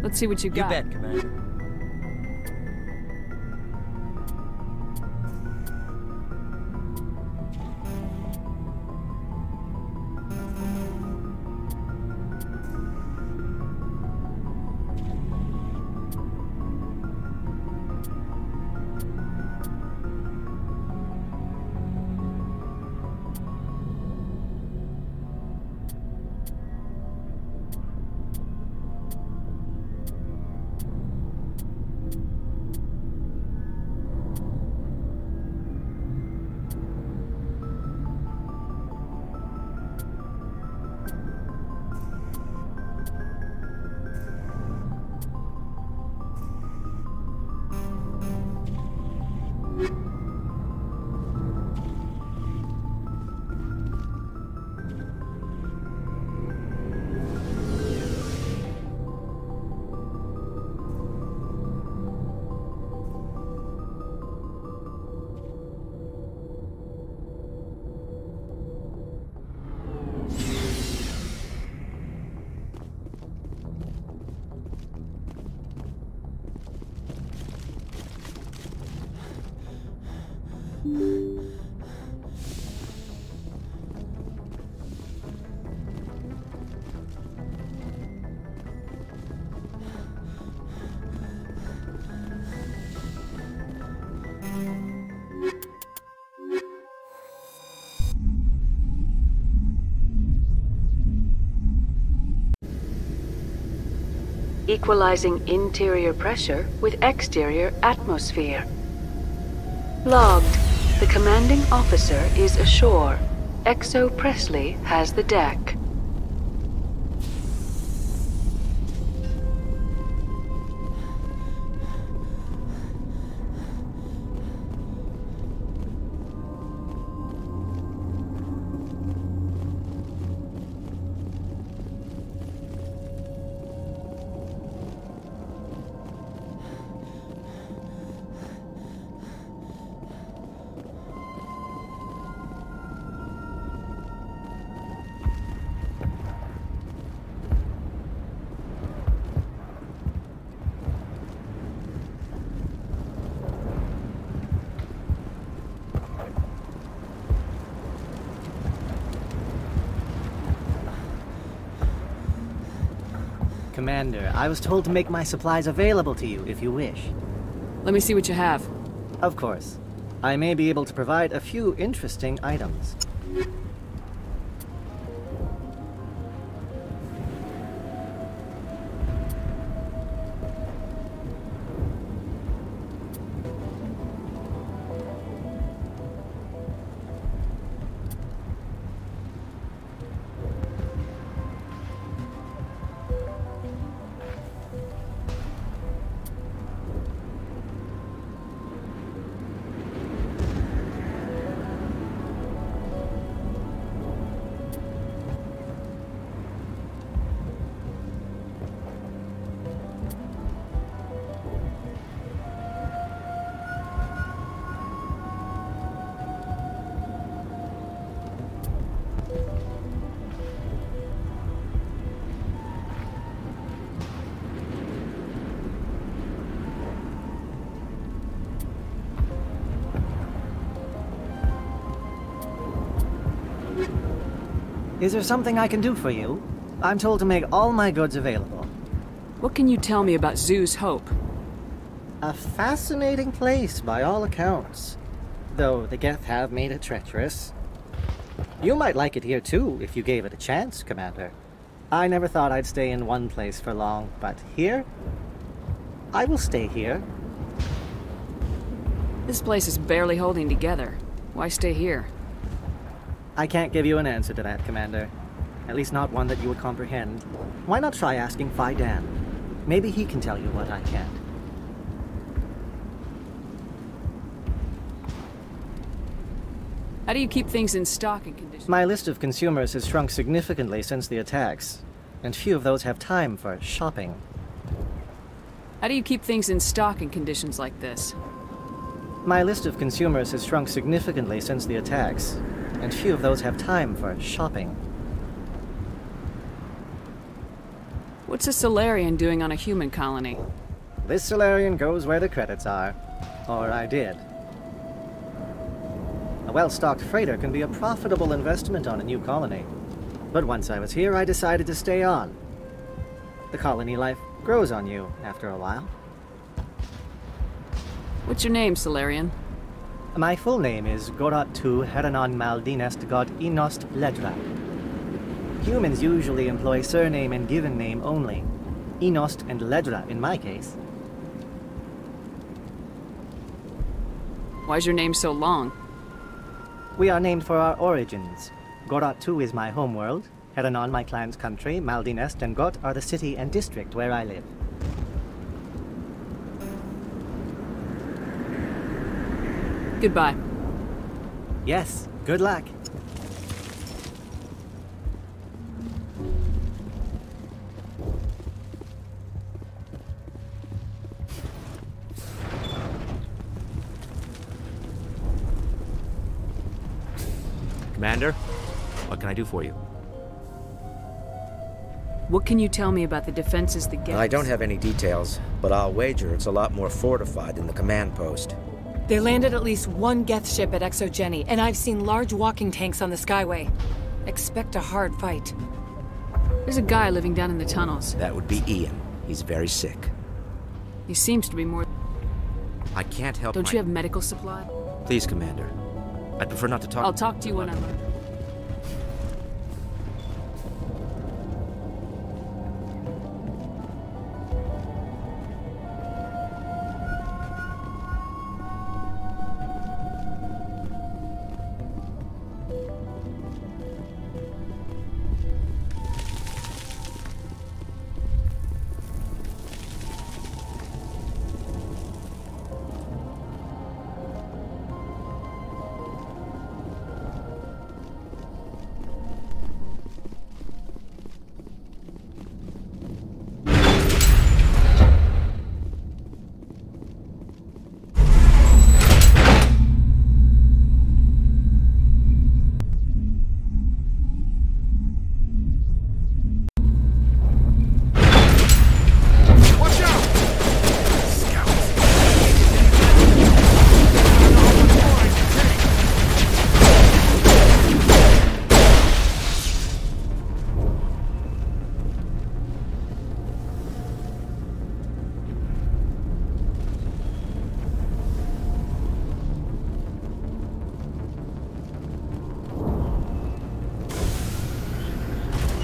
Let's see what you got. You bet, Commander. Equalizing interior pressure with exterior atmosphere. Logged. The commanding officer is ashore. XO Presley has the deck. Commander, I was told to make my supplies available to you if you wish. Let me see what you have. Of course. I may be able to provide a few interesting items. Is there something I can do for you? I'm told to make all my goods available. What can you tell me about Zoo's Hope? A fascinating place by all accounts, though the Geth have made it treacherous. You might like it here too, if you gave it a chance, Commander. I never thought I'd stay in one place for long, but here? I will stay here. This place is barely holding together. Why stay here? I can't give you an answer to that, Commander. At least not one that you would comprehend. Why not try asking Phi Dan? Maybe he can tell you what I can't. How do you keep things in stock and condition? My list of consumers has shrunk significantly since the attacks, and few of those have time for shopping. How do you keep things in stock in conditions like this? My list of consumers has shrunk significantly since the attacks, and few of those have time for shopping. What's a Salarian doing on a human colony? This Salarian goes where the credits are. Or I did. A well-stocked freighter can be a profitable investment on a new colony. But once I was here, I decided to stay on. The colony life grows on you after a while. What's your name, Salarian? My full name is Gorat Tu Heranon Maldinest God Inost Ledra. Humans usually employ surname and given name only. Inost and Ledra in my case. Why's your name so long? We are named for our origins. Gorat Tu is my homeworld, Heranon my clan's country, Maldinest and Got are the city and district where I live. Goodbye. Yes, good luck. Commander, what can I do for you? What can you tell me about the defenses the Geth? I don't have any details, but I'll wager it's a lot more fortified than the command post. They landed at least one Geth ship at ExoGeni, and I've seen large walking tanks on the Skyway. Expect a hard fight. There's a guy living down in the tunnels. That would be Ian. He's very sick. He seems to be more... I can't help. Don't you have medical supply? Please, Commander. I'd prefer not to talk. I'll talk to you when I'm...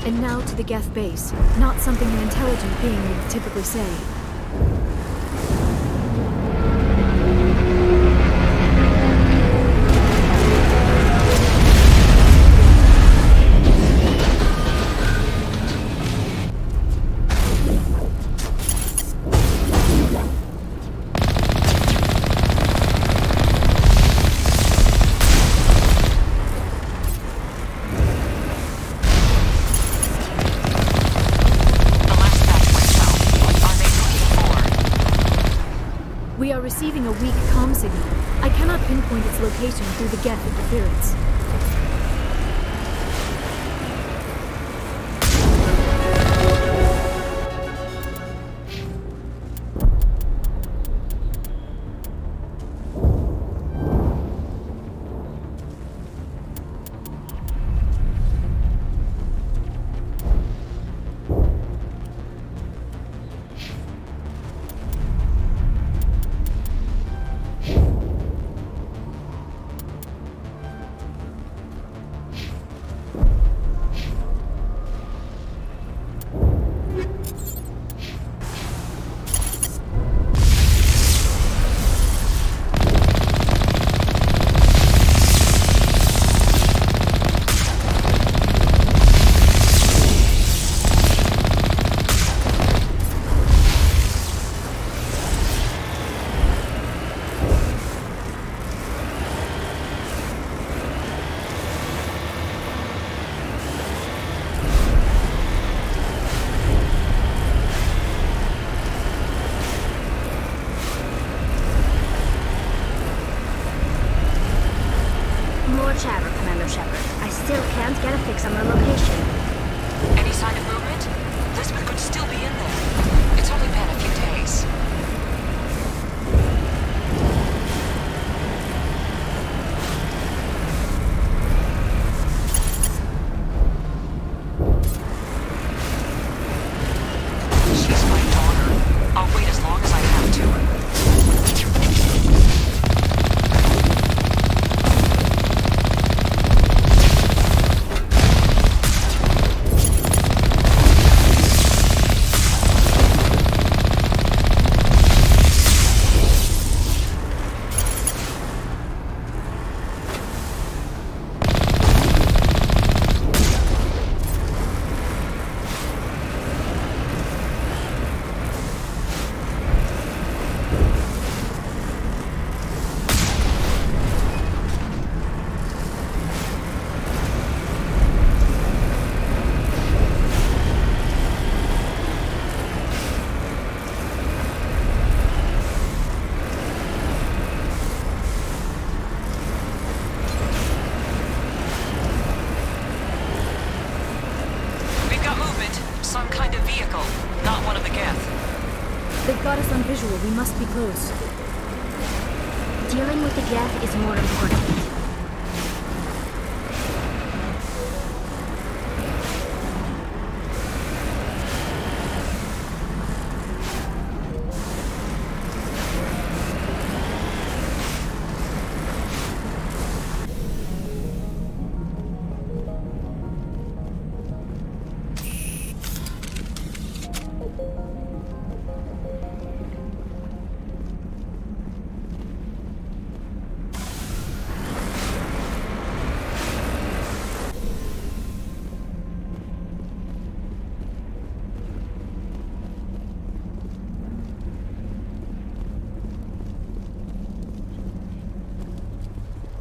And now to the Geth base. Not something an intelligent being would typically say. We are receiving a weak comm signal. I cannot pinpoint its location through the Geth interference. More chatter, Commander Shepard. I still can't get a fix on their location. Any sign of movement? Lisbeth could still be in there. It's only been a few days. She's my daughter. I'll wait as long as I have to. Some kind of vehicle, not one of the Geth. They've got us on visual. We must be close. Dealing with the Geth is more important.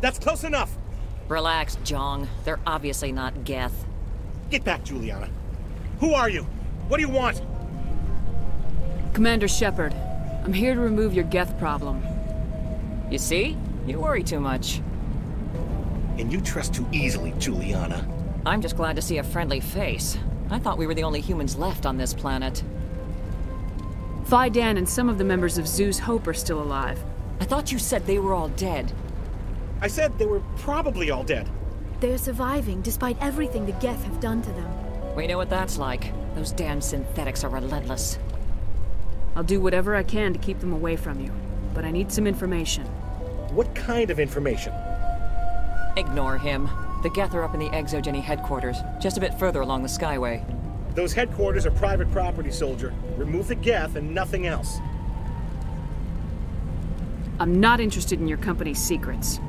That's close enough! Relax, Jong. They're obviously not Geth. Get back, Juliana. Who are you? What do you want? Commander Shepard, I'm here to remove your Geth problem. You see? You worry too much. And you trust too easily, Juliana. I'm just glad to see a friendly face. I thought we were the only humans left on this planet. Phi Dan and some of the members of Zhu's Hope are still alive. I thought you said they were all dead. I said they were probably all dead. They're surviving despite everything the Geth have done to them. We know what that's like. Those damn synthetics are relentless. I'll do whatever I can to keep them away from you, but I need some information. What kind of information? Ignore him. The Geth are up in the Exogeny headquarters, just a bit further along the Skyway. Those headquarters are private property, soldier. Remove the Geth and nothing else. I'm not interested in your company's secrets.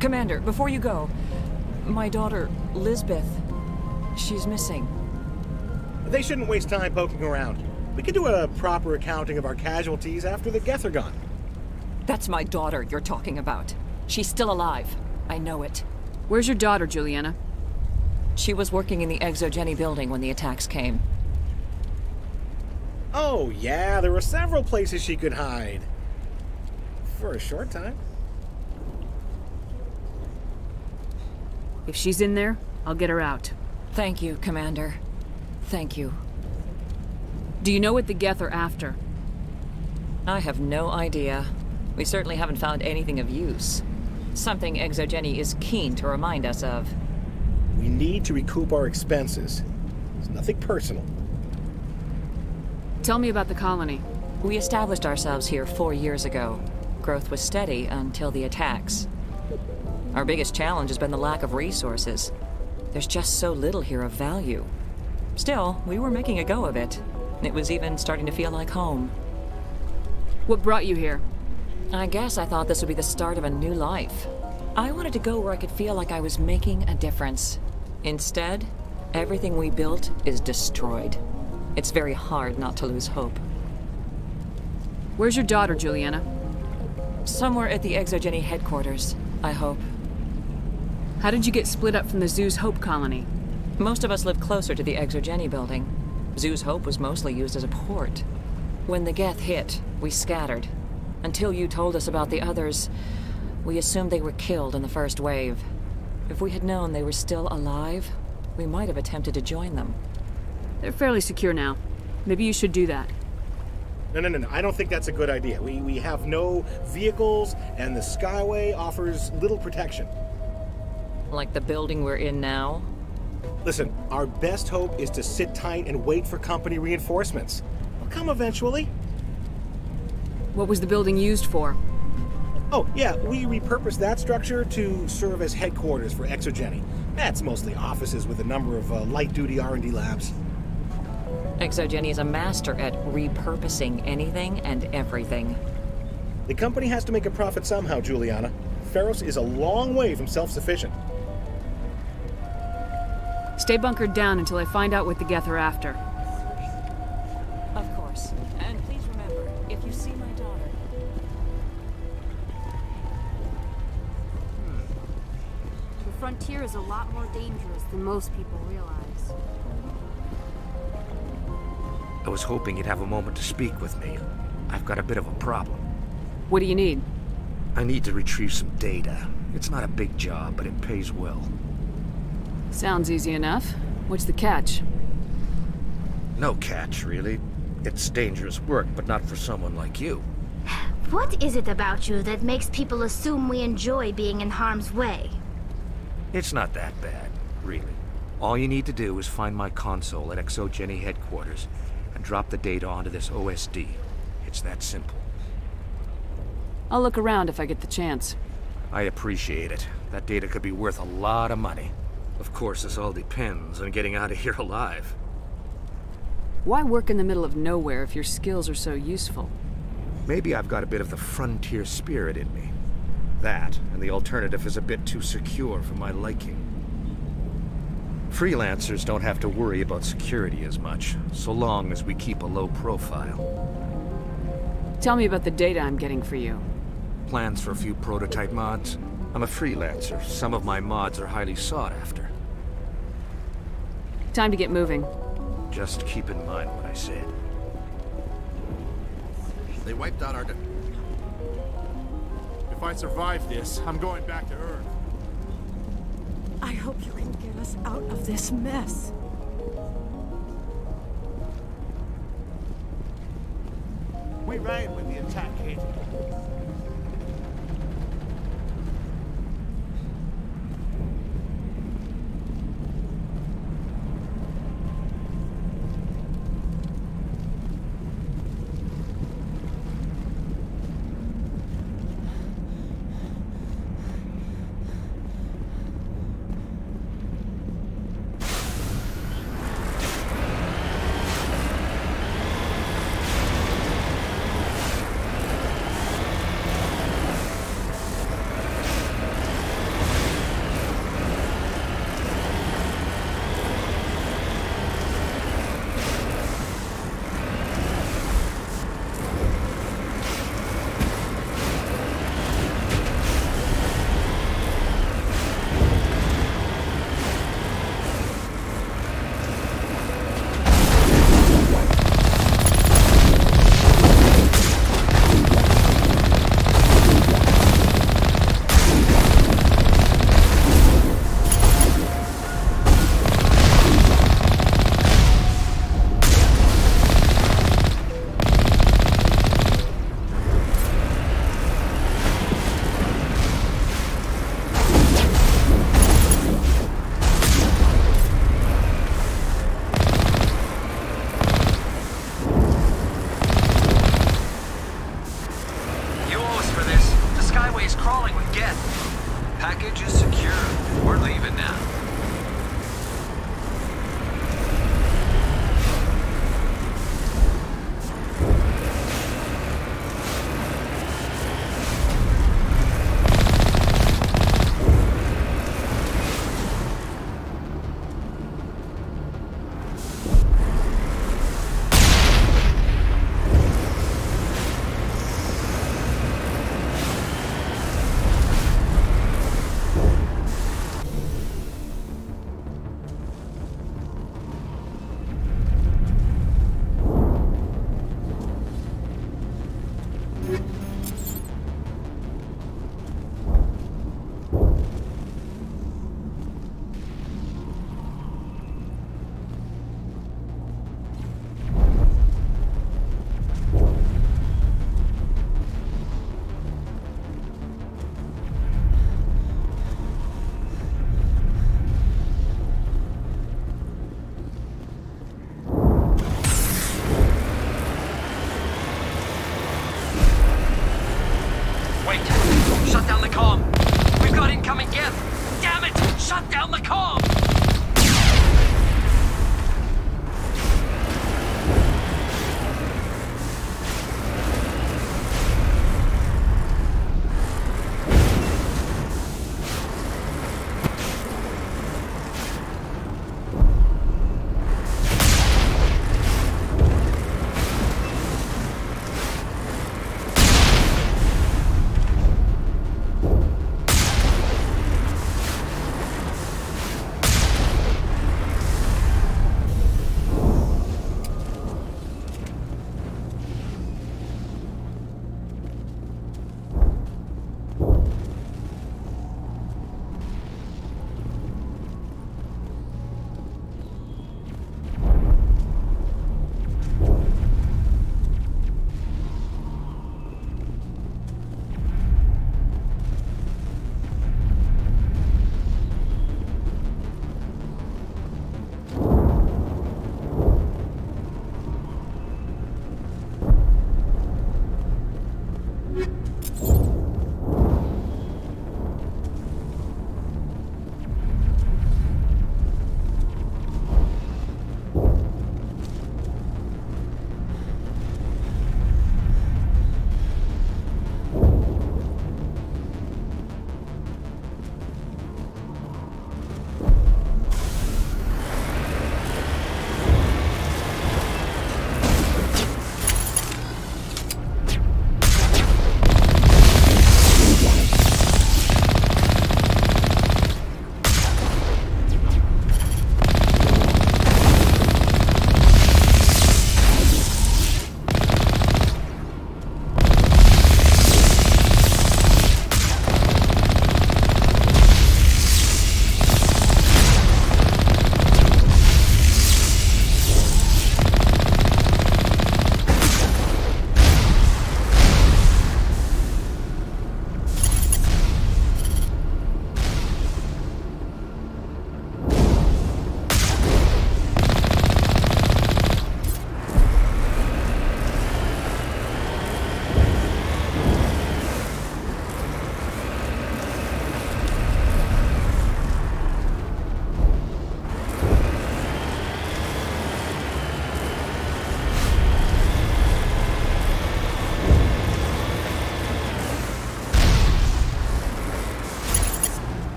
Commander, before you go, my daughter, Lisbeth, she's missing. They shouldn't waste time poking around. We could do a proper accounting of our casualties after the Geth are gone. That's my daughter you're talking about. She's still alive. I know it. Where's your daughter, Juliana? She was working in the Exogeny building when the attacks came. Oh, yeah, there were several places she could hide. For a short time. If she's in there, I'll get her out. Thank you, Commander. Thank you. Do you know what the Geth are after? I have no idea. We certainly haven't found anything of use. Something Exogeny is keen to remind us of. We need to recoup our expenses. It's nothing personal. Tell me about the colony. We established ourselves here 4 years ago. Growth was steady until the attacks. Our biggest challenge has been the lack of resources. There's just so little here of value. Still, we were making a go of it. It was even starting to feel like home. What brought you here? I guess I thought this would be the start of a new life. I wanted to go where I could feel like I was making a difference. Instead, everything we built is destroyed. It's very hard not to lose hope. Where's your daughter, Juliana? Somewhere at the Exogeny headquarters, I hope. How did you get split up from the Zhu's Hope colony? Most of us live closer to the Exogeny building. Zhu's Hope was mostly used as a port. When the Geth hit, we scattered. Until you told us about the others, we assumed they were killed in the first wave. If we had known they were still alive, we might have attempted to join them. They're fairly secure now. Maybe you should do that. No. I don't think that's a good idea. We have no vehicles, and the Skyway offers little protection. Like the building we're in now? Listen, our best hope is to sit tight and wait for company reinforcements. They'll come eventually. What was the building used for? Oh, yeah, we repurposed that structure to serve as headquarters for Exogeny. That's mostly offices with a number of light-duty R&D labs. Exogeny is a master at repurposing anything and everything. The company has to make a profit somehow, Juliana. Feros is a long way from self-sufficient. Stay bunkered down until I find out what the Geth are after. Of course. And please remember, if you see my daughter... The frontier is a lot more dangerous than most people realize. I was hoping you'd have a moment to speak with me. I've got a bit of a problem. What do you need? I need to retrieve some data. It's not a big job, but it pays well. Sounds easy enough. What's the catch? No catch, really. It's dangerous work, but not for someone like you. What is it about you that makes people assume we enjoy being in harm's way? It's not that bad, really. All you need to do is find my console at ExoGeni headquarters and drop the data onto this OSD. It's that simple. I'll look around if I get the chance. I appreciate it. That data could be worth a lot of money. Of course, this all depends on getting out of here alive. Why work in the middle of nowhere if your skills are so useful? Maybe I've got a bit of the frontier spirit in me. That, and the alternative is a bit too secure for my liking. Freelancers don't have to worry about security as much, so long as we keep a low profile. Tell me about the data I'm getting for you. Plans for a few prototype mods? I'm a freelancer. Some of my mods are highly sought after. Time to get moving. Just keep in mind what I said. They wiped out our... If I survive this, I'm going back to Earth. I hope you can get us out of this mess. We ran when the attack hit. Package is secure. We're leaving now. Shut down the comm! We've got incoming Geth! Damn it! Shut down the comm!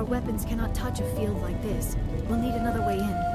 Our weapons cannot touch a field like this. We'll need another way in.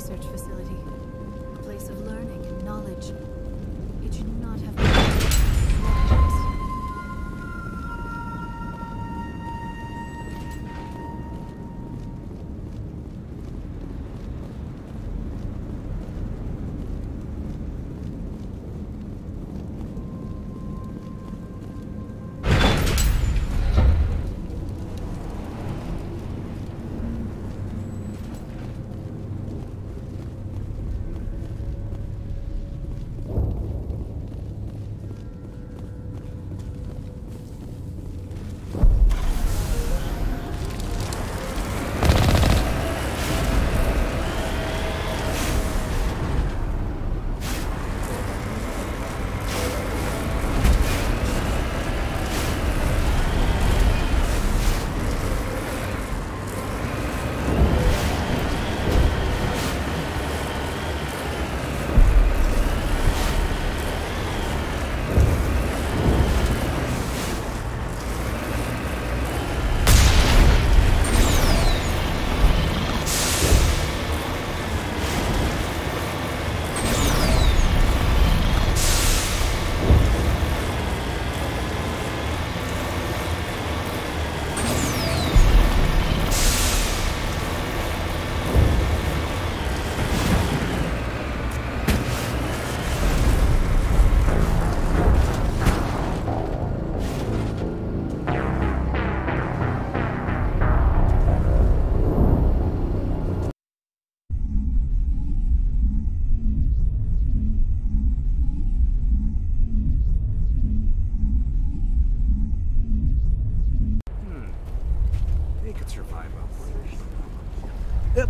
research facility. A place of learning and knowledge. It should not have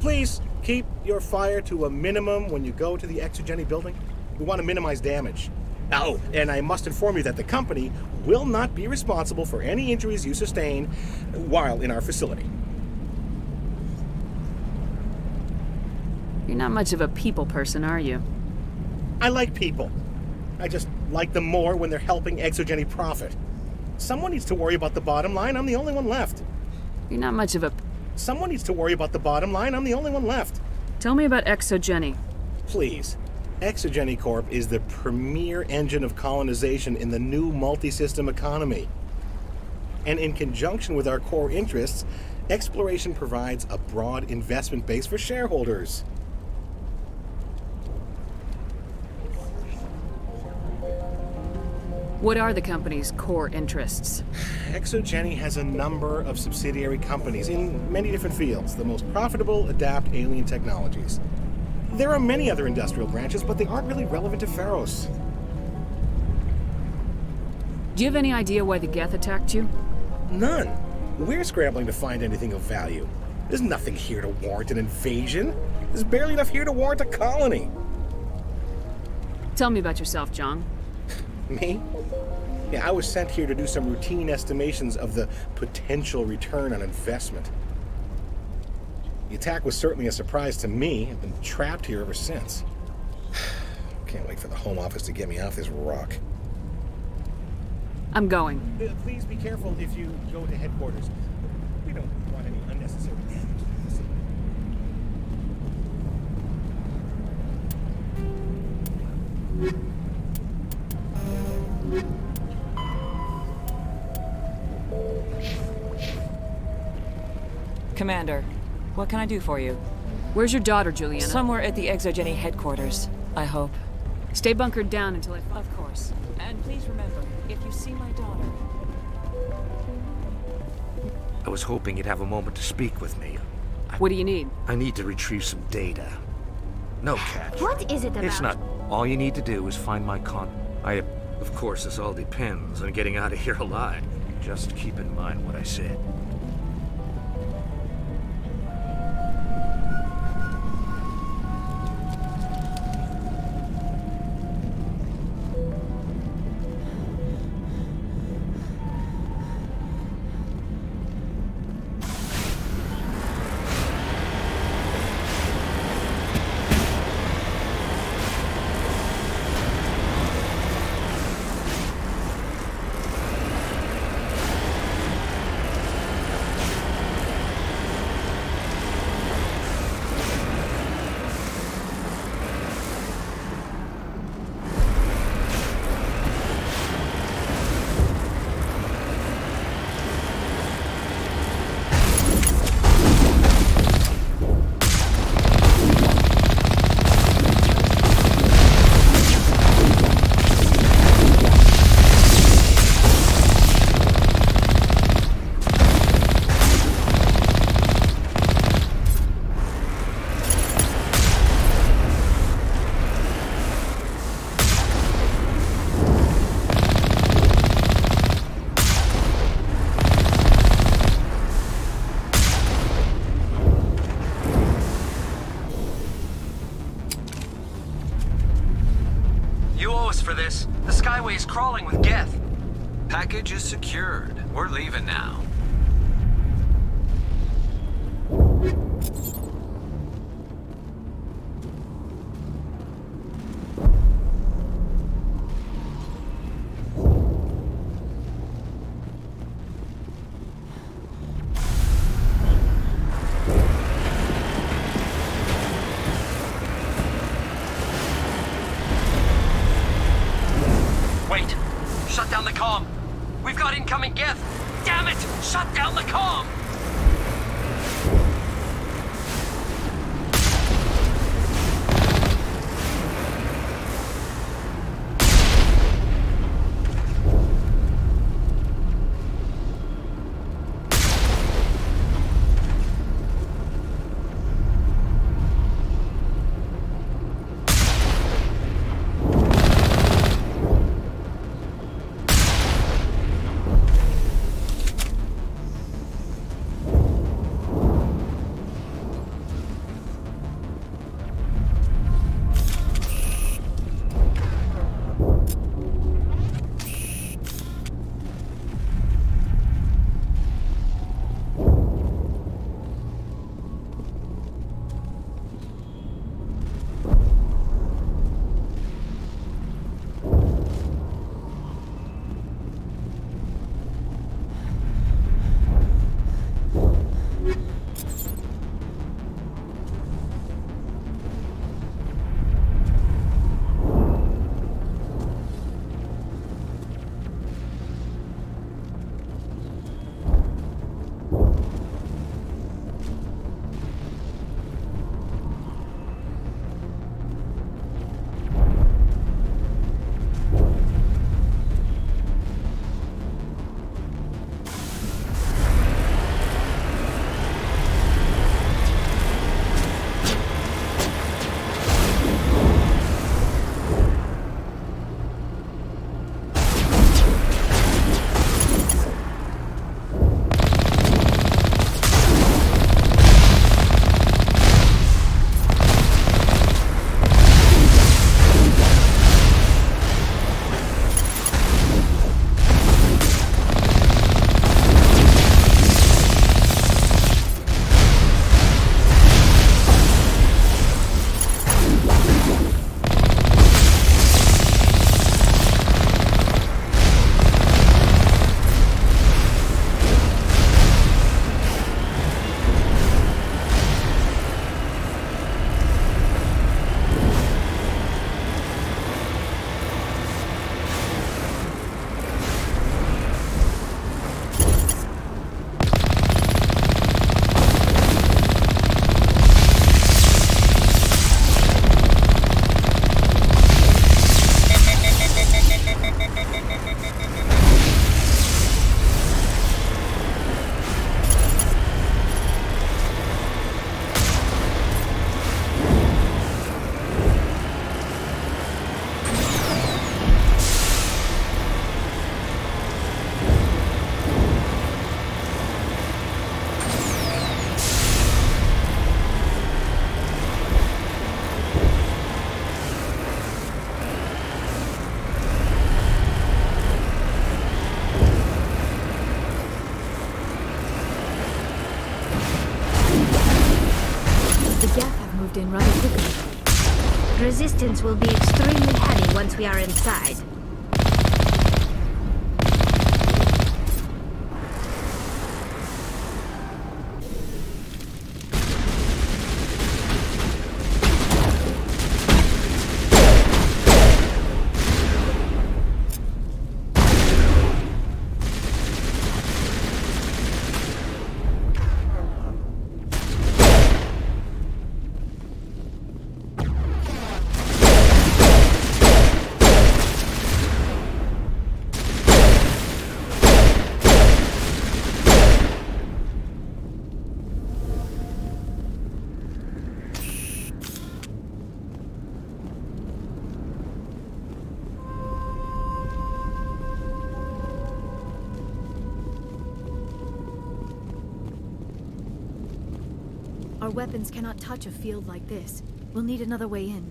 Please keep your fire to a minimum when you go to the Exogeny building. We want to minimize damage. Oh, and I must inform you that the company will not be responsible for any injuries you sustain while in our facility. You're not much of a people person, are you? I like people. I just like them more when they're helping Exogeny profit. Someone needs to worry about the bottom line. I'm the only one left. You're not much of a... Someone needs to worry about the bottom line. I'm the only one left. Tell me about Exogeny. Please. Exogeny Corp is the premier engine of colonization in the new multi-system economy. And in conjunction with our core interests, exploration provides a broad investment base for shareholders. What are the company's core interests? Exogeny has a number of subsidiary companies in many different fields. The most profitable adapt alien technologies. There are many other industrial branches, but they aren't really relevant to Feros. Do you have any idea why the Geth attacked you? None. We're scrambling to find anything of value. There's nothing here to warrant an invasion. There's barely enough here to warrant a colony. Tell me about yourself, John. Me? Yeah, I was sent here to do some routine estimations of the potential return on investment. The attack was certainly a surprise to me. I've been trapped here ever since. Can't wait for the Home Office to get me off this rock. I'm going. Please be careful if you go to headquarters. We don't want any unnecessary damage to the facility. Commander, what can I do for you? Where's your daughter, Juliana? Somewhere at the Exogeny headquarters, I hope. Stay bunkered down until I... Of course. And please remember, if you see my daughter... I was hoping you'd have a moment to speak with me. What do you need? I need to retrieve some data. No catch. What is it about? It's not. All you need to do is find my Of course, this all depends on getting out of here alive. Just keep in mind what I said. for this. The Skyway is crawling with Geth. Package is secured. We're leaving now. Wait! Shut down the comm! We've got incoming Geth! Damn it! Shut down the comm! In rather quickly. Resistance will be extremely heavy once we are inside. Our weapons cannot touch a field like this. We'll need another way in.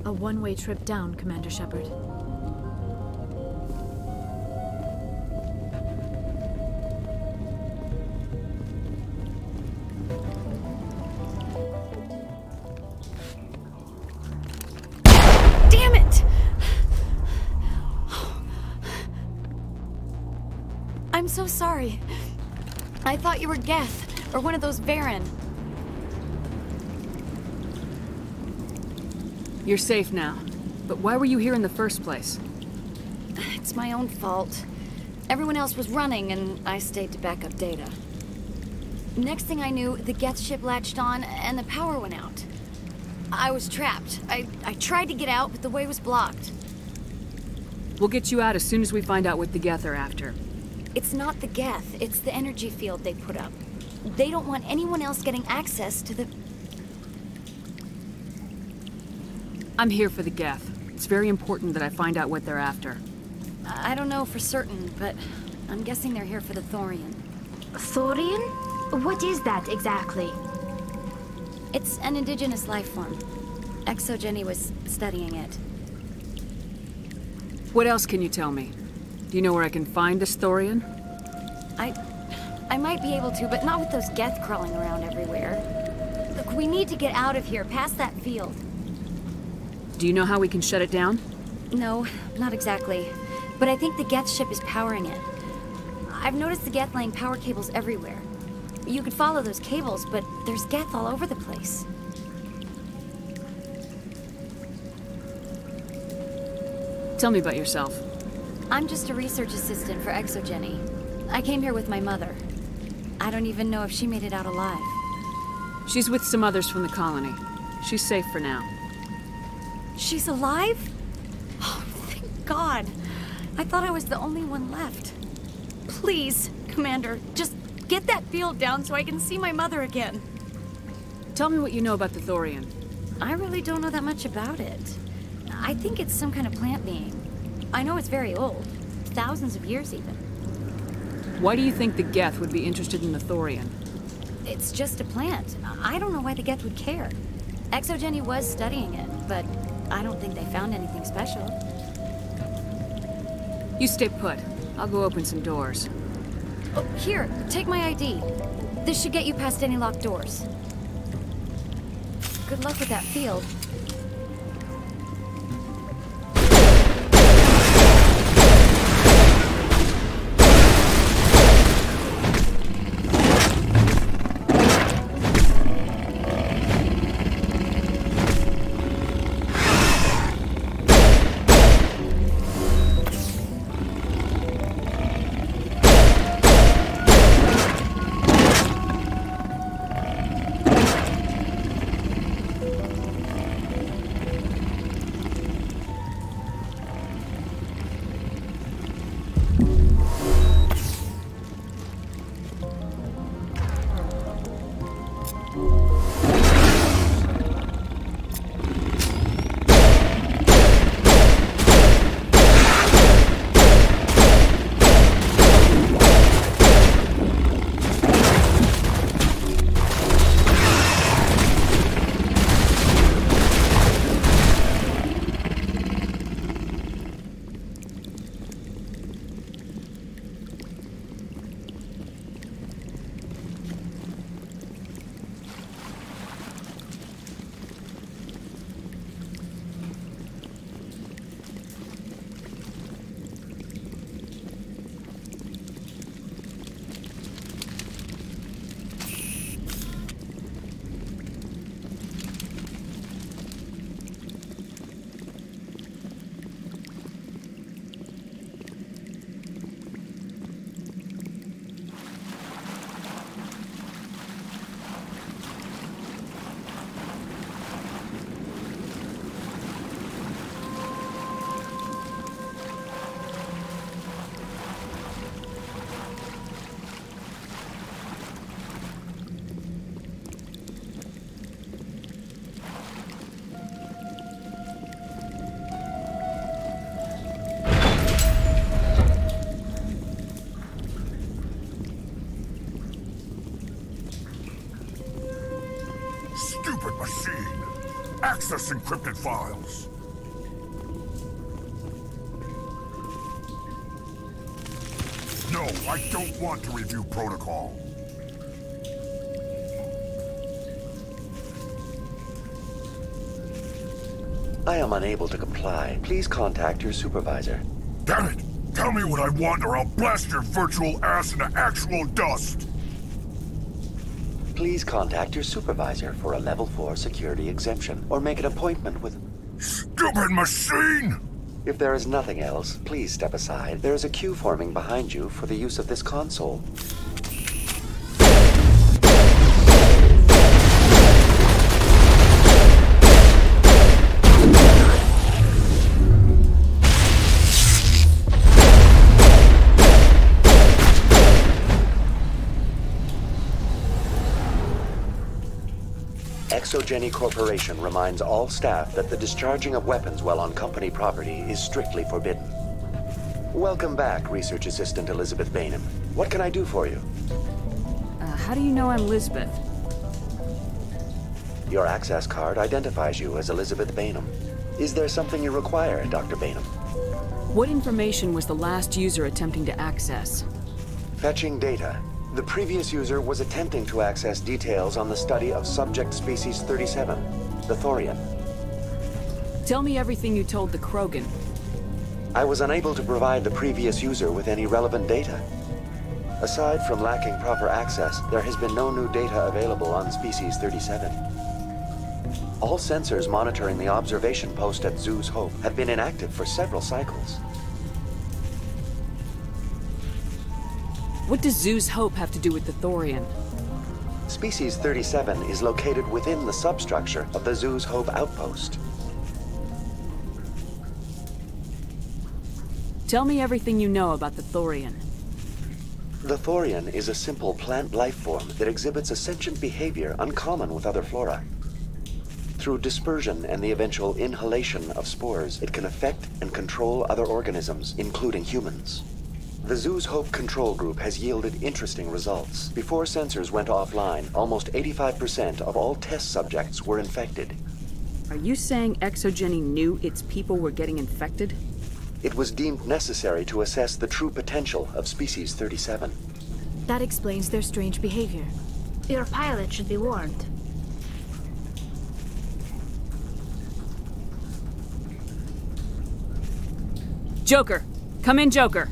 A one-way trip down, Commander Shepard. Damn it! I'm so sorry. I thought you were Geth, or one of those Varen. You're safe now. But why were you here in the first place? It's my own fault. Everyone else was running, and I stayed to back up data. Next thing I knew, the Geth ship latched on, and the power went out. I was trapped. I tried to get out, but the way was blocked. We'll get you out as soon as we find out what the Geth are after. It's not the Geth, it's the energy field they put up. They don't want anyone else getting access to the... I'm here for the Geth. It's very important that I find out what they're after. I don't know for certain, but I'm guessing they're here for the Thorian. Thorian? What is that exactly? It's an indigenous life form. ExoGeni was studying it. What else can you tell me? Do you know where I can find this Thorian? I might be able to, but not with those Geth crawling around everywhere. Look, we need to get out of here, past that field. Do you know how we can shut it down? No, not exactly. But I think the Geth ship is powering it. I've noticed the Geth laying power cables everywhere. You could follow those cables, but there's Geth all over the place. Tell me about yourself. I'm just a research assistant for ExoGeni. I came here with my mother. I don't even know if she made it out alive. She's with some others from the colony. She's safe for now. She's alive? Oh, thank God. I thought I was the only one left. Please, Commander, just get that field down so I can see my mother again. Tell me what you know about the Thorian. I really don't know that much about it. I think it's some kind of plant being. I know it's very old. Thousands of years, even. Why do you think the Geth would be interested in the Thorian? It's just a plant. I don't know why the Geth would care. ExoGeni was studying it, but I don't think they found anything special. You stay put. I'll go open some doors. Oh, here, take my ID. This should get you past any locked doors. Good luck with that field. Access encrypted files. No, I don't want to review protocol. I am unable to comply. Please contact your supervisor. Damn it! Tell me what I want or I'll blast your virtual ass into actual dust! Please contact your supervisor for a level 4 security exemption, or make an appointment with... Stupid machine! If there is nothing else, please step aside. There is a queue forming behind you for the use of this console. ExoGeni Corporation reminds all staff that the discharging of weapons while on company property is strictly forbidden. Welcome back, Research Assistant Elizabeth Bainham. What can I do for you? How do you know I'm Lisbeth? Your access card identifies you as Elizabeth Bainham. Is there something you require, Dr. Bainham? What information was the last user attempting to access? Fetching data. The previous user was attempting to access details on the study of subject species 37, the Thorian. Tell me everything you told the Krogan. I was unable to provide the previous user with any relevant data. Aside from lacking proper access, there has been no new data available on species 37. All sensors monitoring the observation post at Zhu's Hope have been inactive for several cycles. What does Zhu's Hope have to do with the Thorian? Species 37 is located within the substructure of the Zhu's Hope outpost. Tell me everything you know about the Thorian. The Thorian is a simple plant life form that exhibits a sentient behavior uncommon with other flora. Through dispersion and the eventual inhalation of spores, it can affect and control other organisms, including humans. The Zhu's Hope control group has yielded interesting results. Before sensors went offline, almost 85% of all test subjects were infected. Are you saying ExoGeni knew its people were getting infected? It was deemed necessary to assess the true potential of species 37. That explains their strange behavior. Your pilot should be warned. Joker! Come in, Joker!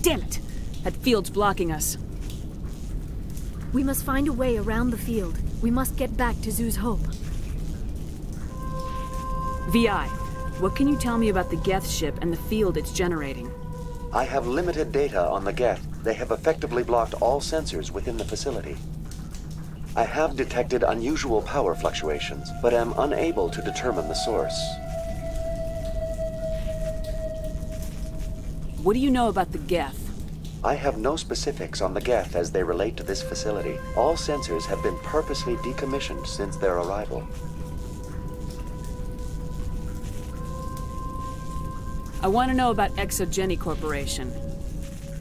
Damn it! That field's blocking us. We must find a way around the field. We must get back to Zhu's Hope. VI, what can you tell me about the Geth ship and the field it's generating? I have limited data on the Geth. They have effectively blocked all sensors within the facility. I have detected unusual power fluctuations, but am unable to determine the source. What do you know about the Geth? I have no specifics on the Geth as they relate to this facility. All sensors have been purposely decommissioned since their arrival. I want to know about ExoGeni Corporation.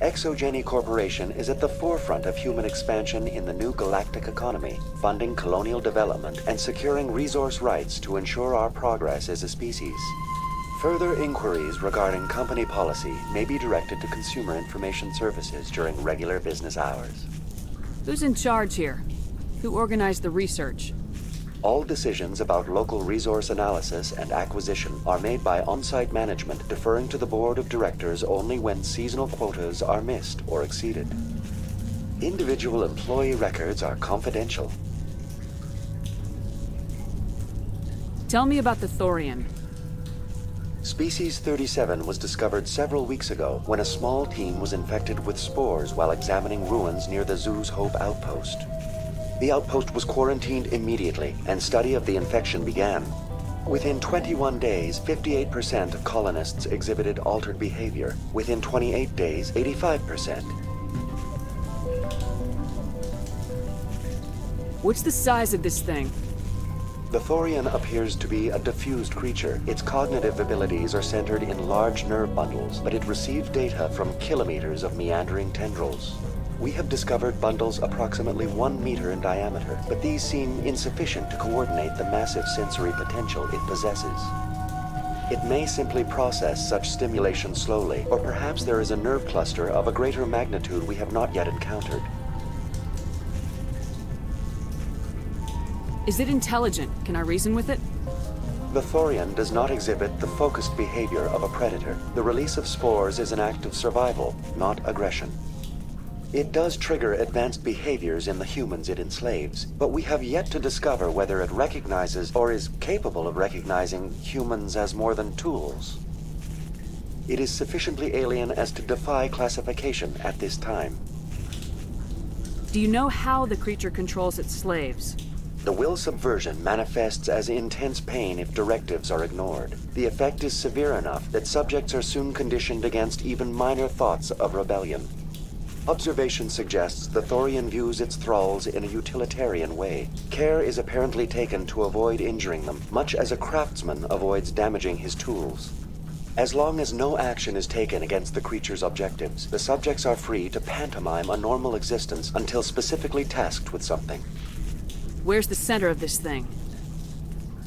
ExoGeni Corporation is at the forefront of human expansion in the new galactic economy, funding colonial development and securing resource rights to ensure our progress as a species. Further inquiries regarding company policy may be directed to Consumer Information Services during regular business hours. Who's in charge here? Who organized the research? All decisions about local resource analysis and acquisition are made by on-site management, deferring to the board of directors only when seasonal quotas are missed or exceeded. Individual employee records are confidential. Tell me about the Thorian. Species 37 was discovered several weeks ago when a small team was infected with spores while examining ruins near the Zhu's Hope outpost. The outpost was quarantined immediately, and study of the infection began. Within 21 days, 58% of colonists exhibited altered behavior. Within 28 days, 85%. What's the size of this thing? The Thorian appears to be a diffused creature. Its cognitive abilities are centered in large nerve bundles, but it receives data from kilometers of meandering tendrils. We have discovered bundles approximately 1 meter in diameter, but these seem insufficient to coordinate the massive sensory potential it possesses. It may simply process such stimulation slowly, or perhaps there is a nerve cluster of a greater magnitude we have not yet encountered. Is it intelligent? Can I reason with it? The Thorian does not exhibit the focused behavior of a predator. The release of spores is an act of survival, not aggression. It does trigger advanced behaviors in the humans it enslaves, but we have yet to discover whether it recognizes or is capable of recognizing humans as more than tools. It is sufficiently alien as to defy classification at this time. Do you know how the creature controls its slaves? The will subversion manifests as intense pain if directives are ignored. The effect is severe enough that subjects are soon conditioned against even minor thoughts of rebellion. Observation suggests the Thorian views its thralls in a utilitarian way. Care is apparently taken to avoid injuring them, much as a craftsman avoids damaging his tools. As long as no action is taken against the creature's objectives, the subjects are free to pantomime a normal existence until specifically tasked with something. Where's the center of this thing?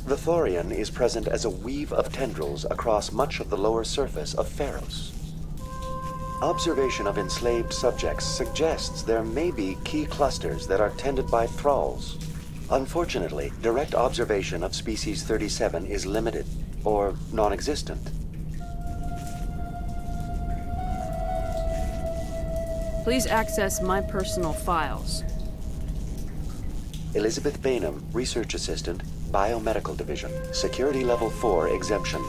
The Thorian is present as a weave of tendrils across much of the lower surface of Pharos. Observation of enslaved subjects suggests there may be key clusters that are tended by thralls. Unfortunately, direct observation of species 37 is limited, or non-existent. Please access my personal files. Elizabeth Bainham, Research Assistant, Biomedical Division, Security Level 4 exemption.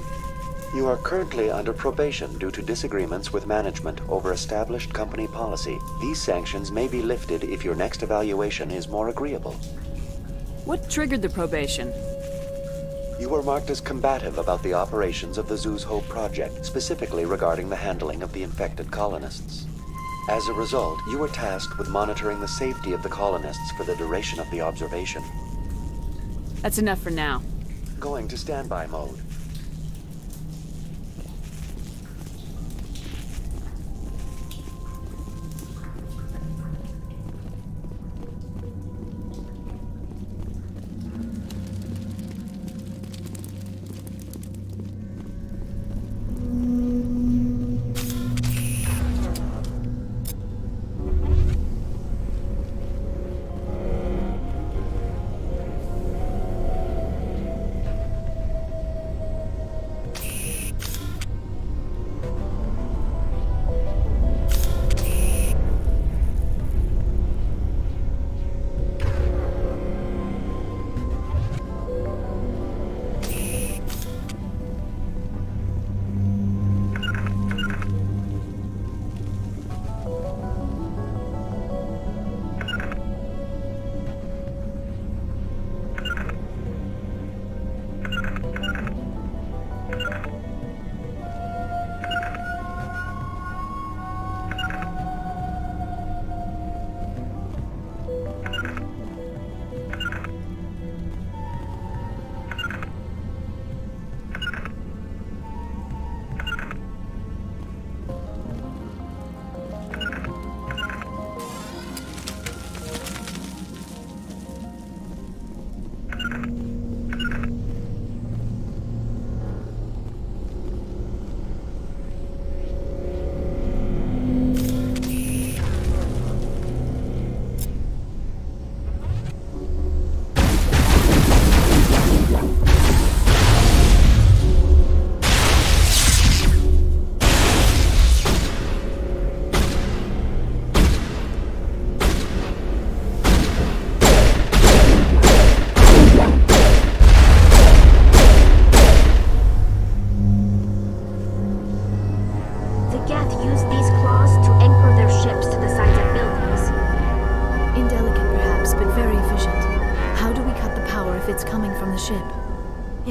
You are currently under probation due to disagreements with management over established company policy. These sanctions may be lifted if your next evaluation is more agreeable. What triggered the probation? You were marked as combative about the operations of the Zeus Hope project, specifically regarding the handling of the infected colonists. As a result, you were tasked with monitoring the safety of the colonists for the duration of the observation. That's enough for now. Going to standby mode.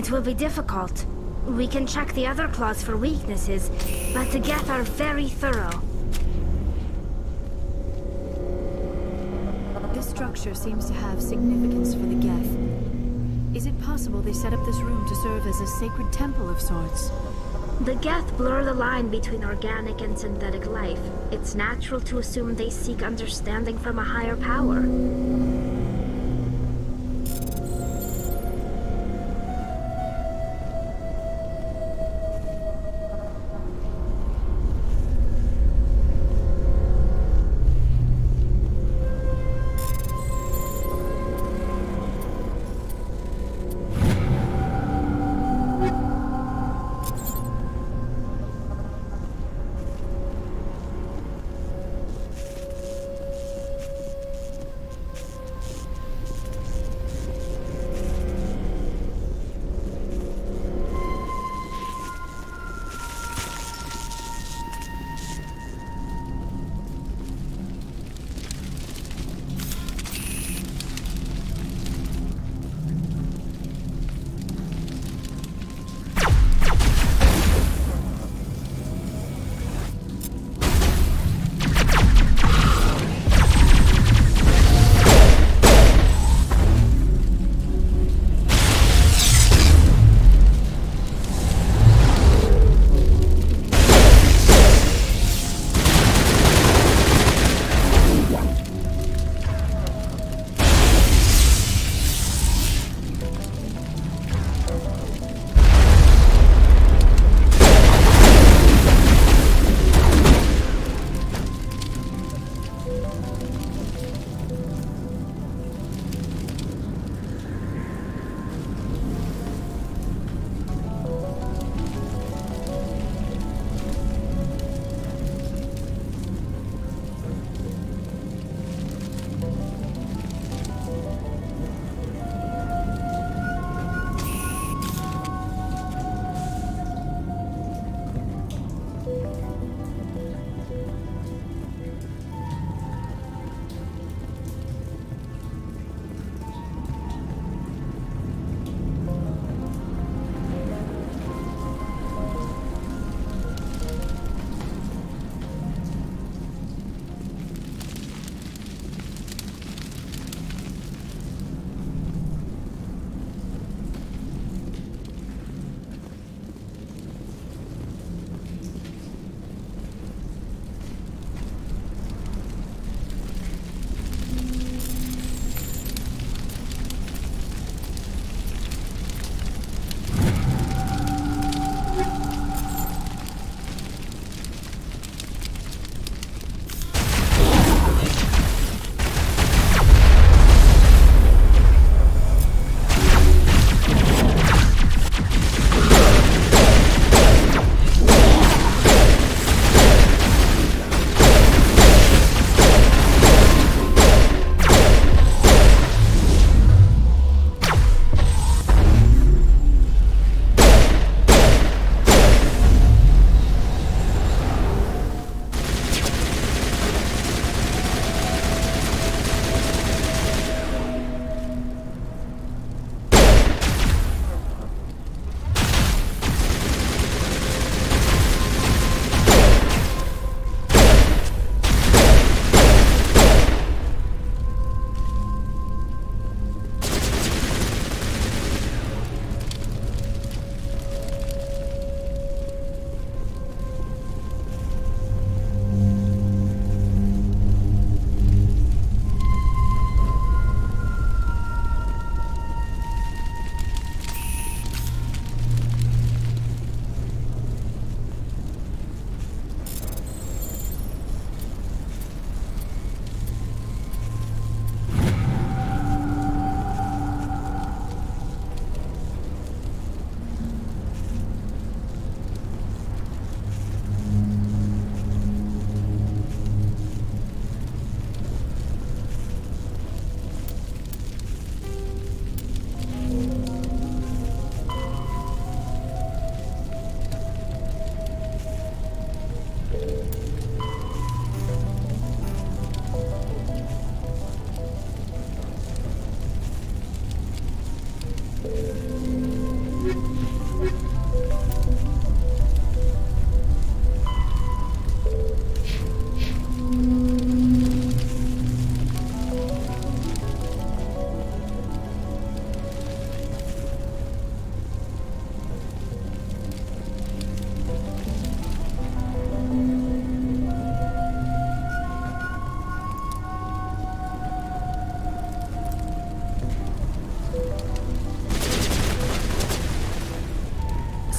It will be difficult. We can check the other claws for weaknesses, but the Geth are very thorough. This structure seems to have significance for the Geth. Is it possible they set up this room to serve as a sacred temple of sorts? The Geth blur the line between organic and synthetic life. It's natural to assume they seek understanding from a higher power.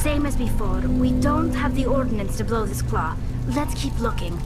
Same as before. We don't have the ordnance to blow this claw. Let's keep looking.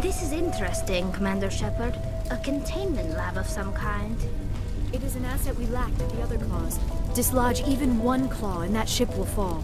This is interesting, Commander Shepard. A containment lab of some kind. It is an asset we lacked at the other claws. Dislodge even one claw and that ship will fall.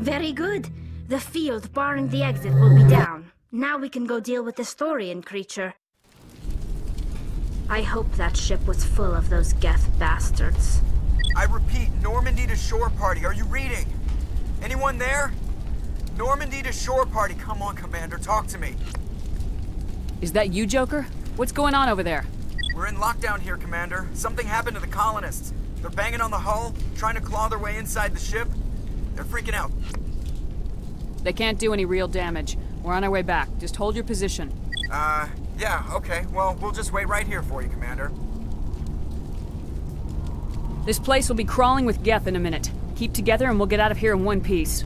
Very good. The field barring the exit will be down. Now we can go deal with the Thorian creature. I hope that ship was full of those Geth bastards. I repeat, Normandy to shore party. Are you reading? Anyone there? Normandy to shore party. Come on, Commander. Talk to me. Is that you, Joker? What's going on over there? We're in lockdown here, Commander. Something happened to the colonists. They're banging on the hull, trying to claw their way inside the ship. They're freaking out. They can't do any real damage. We're on our way back. Just hold your position. Yeah, okay. Well, we'll just wait right here for you, Commander. This place will be crawling with Geth in a minute. Keep together and we'll get out of here in one piece.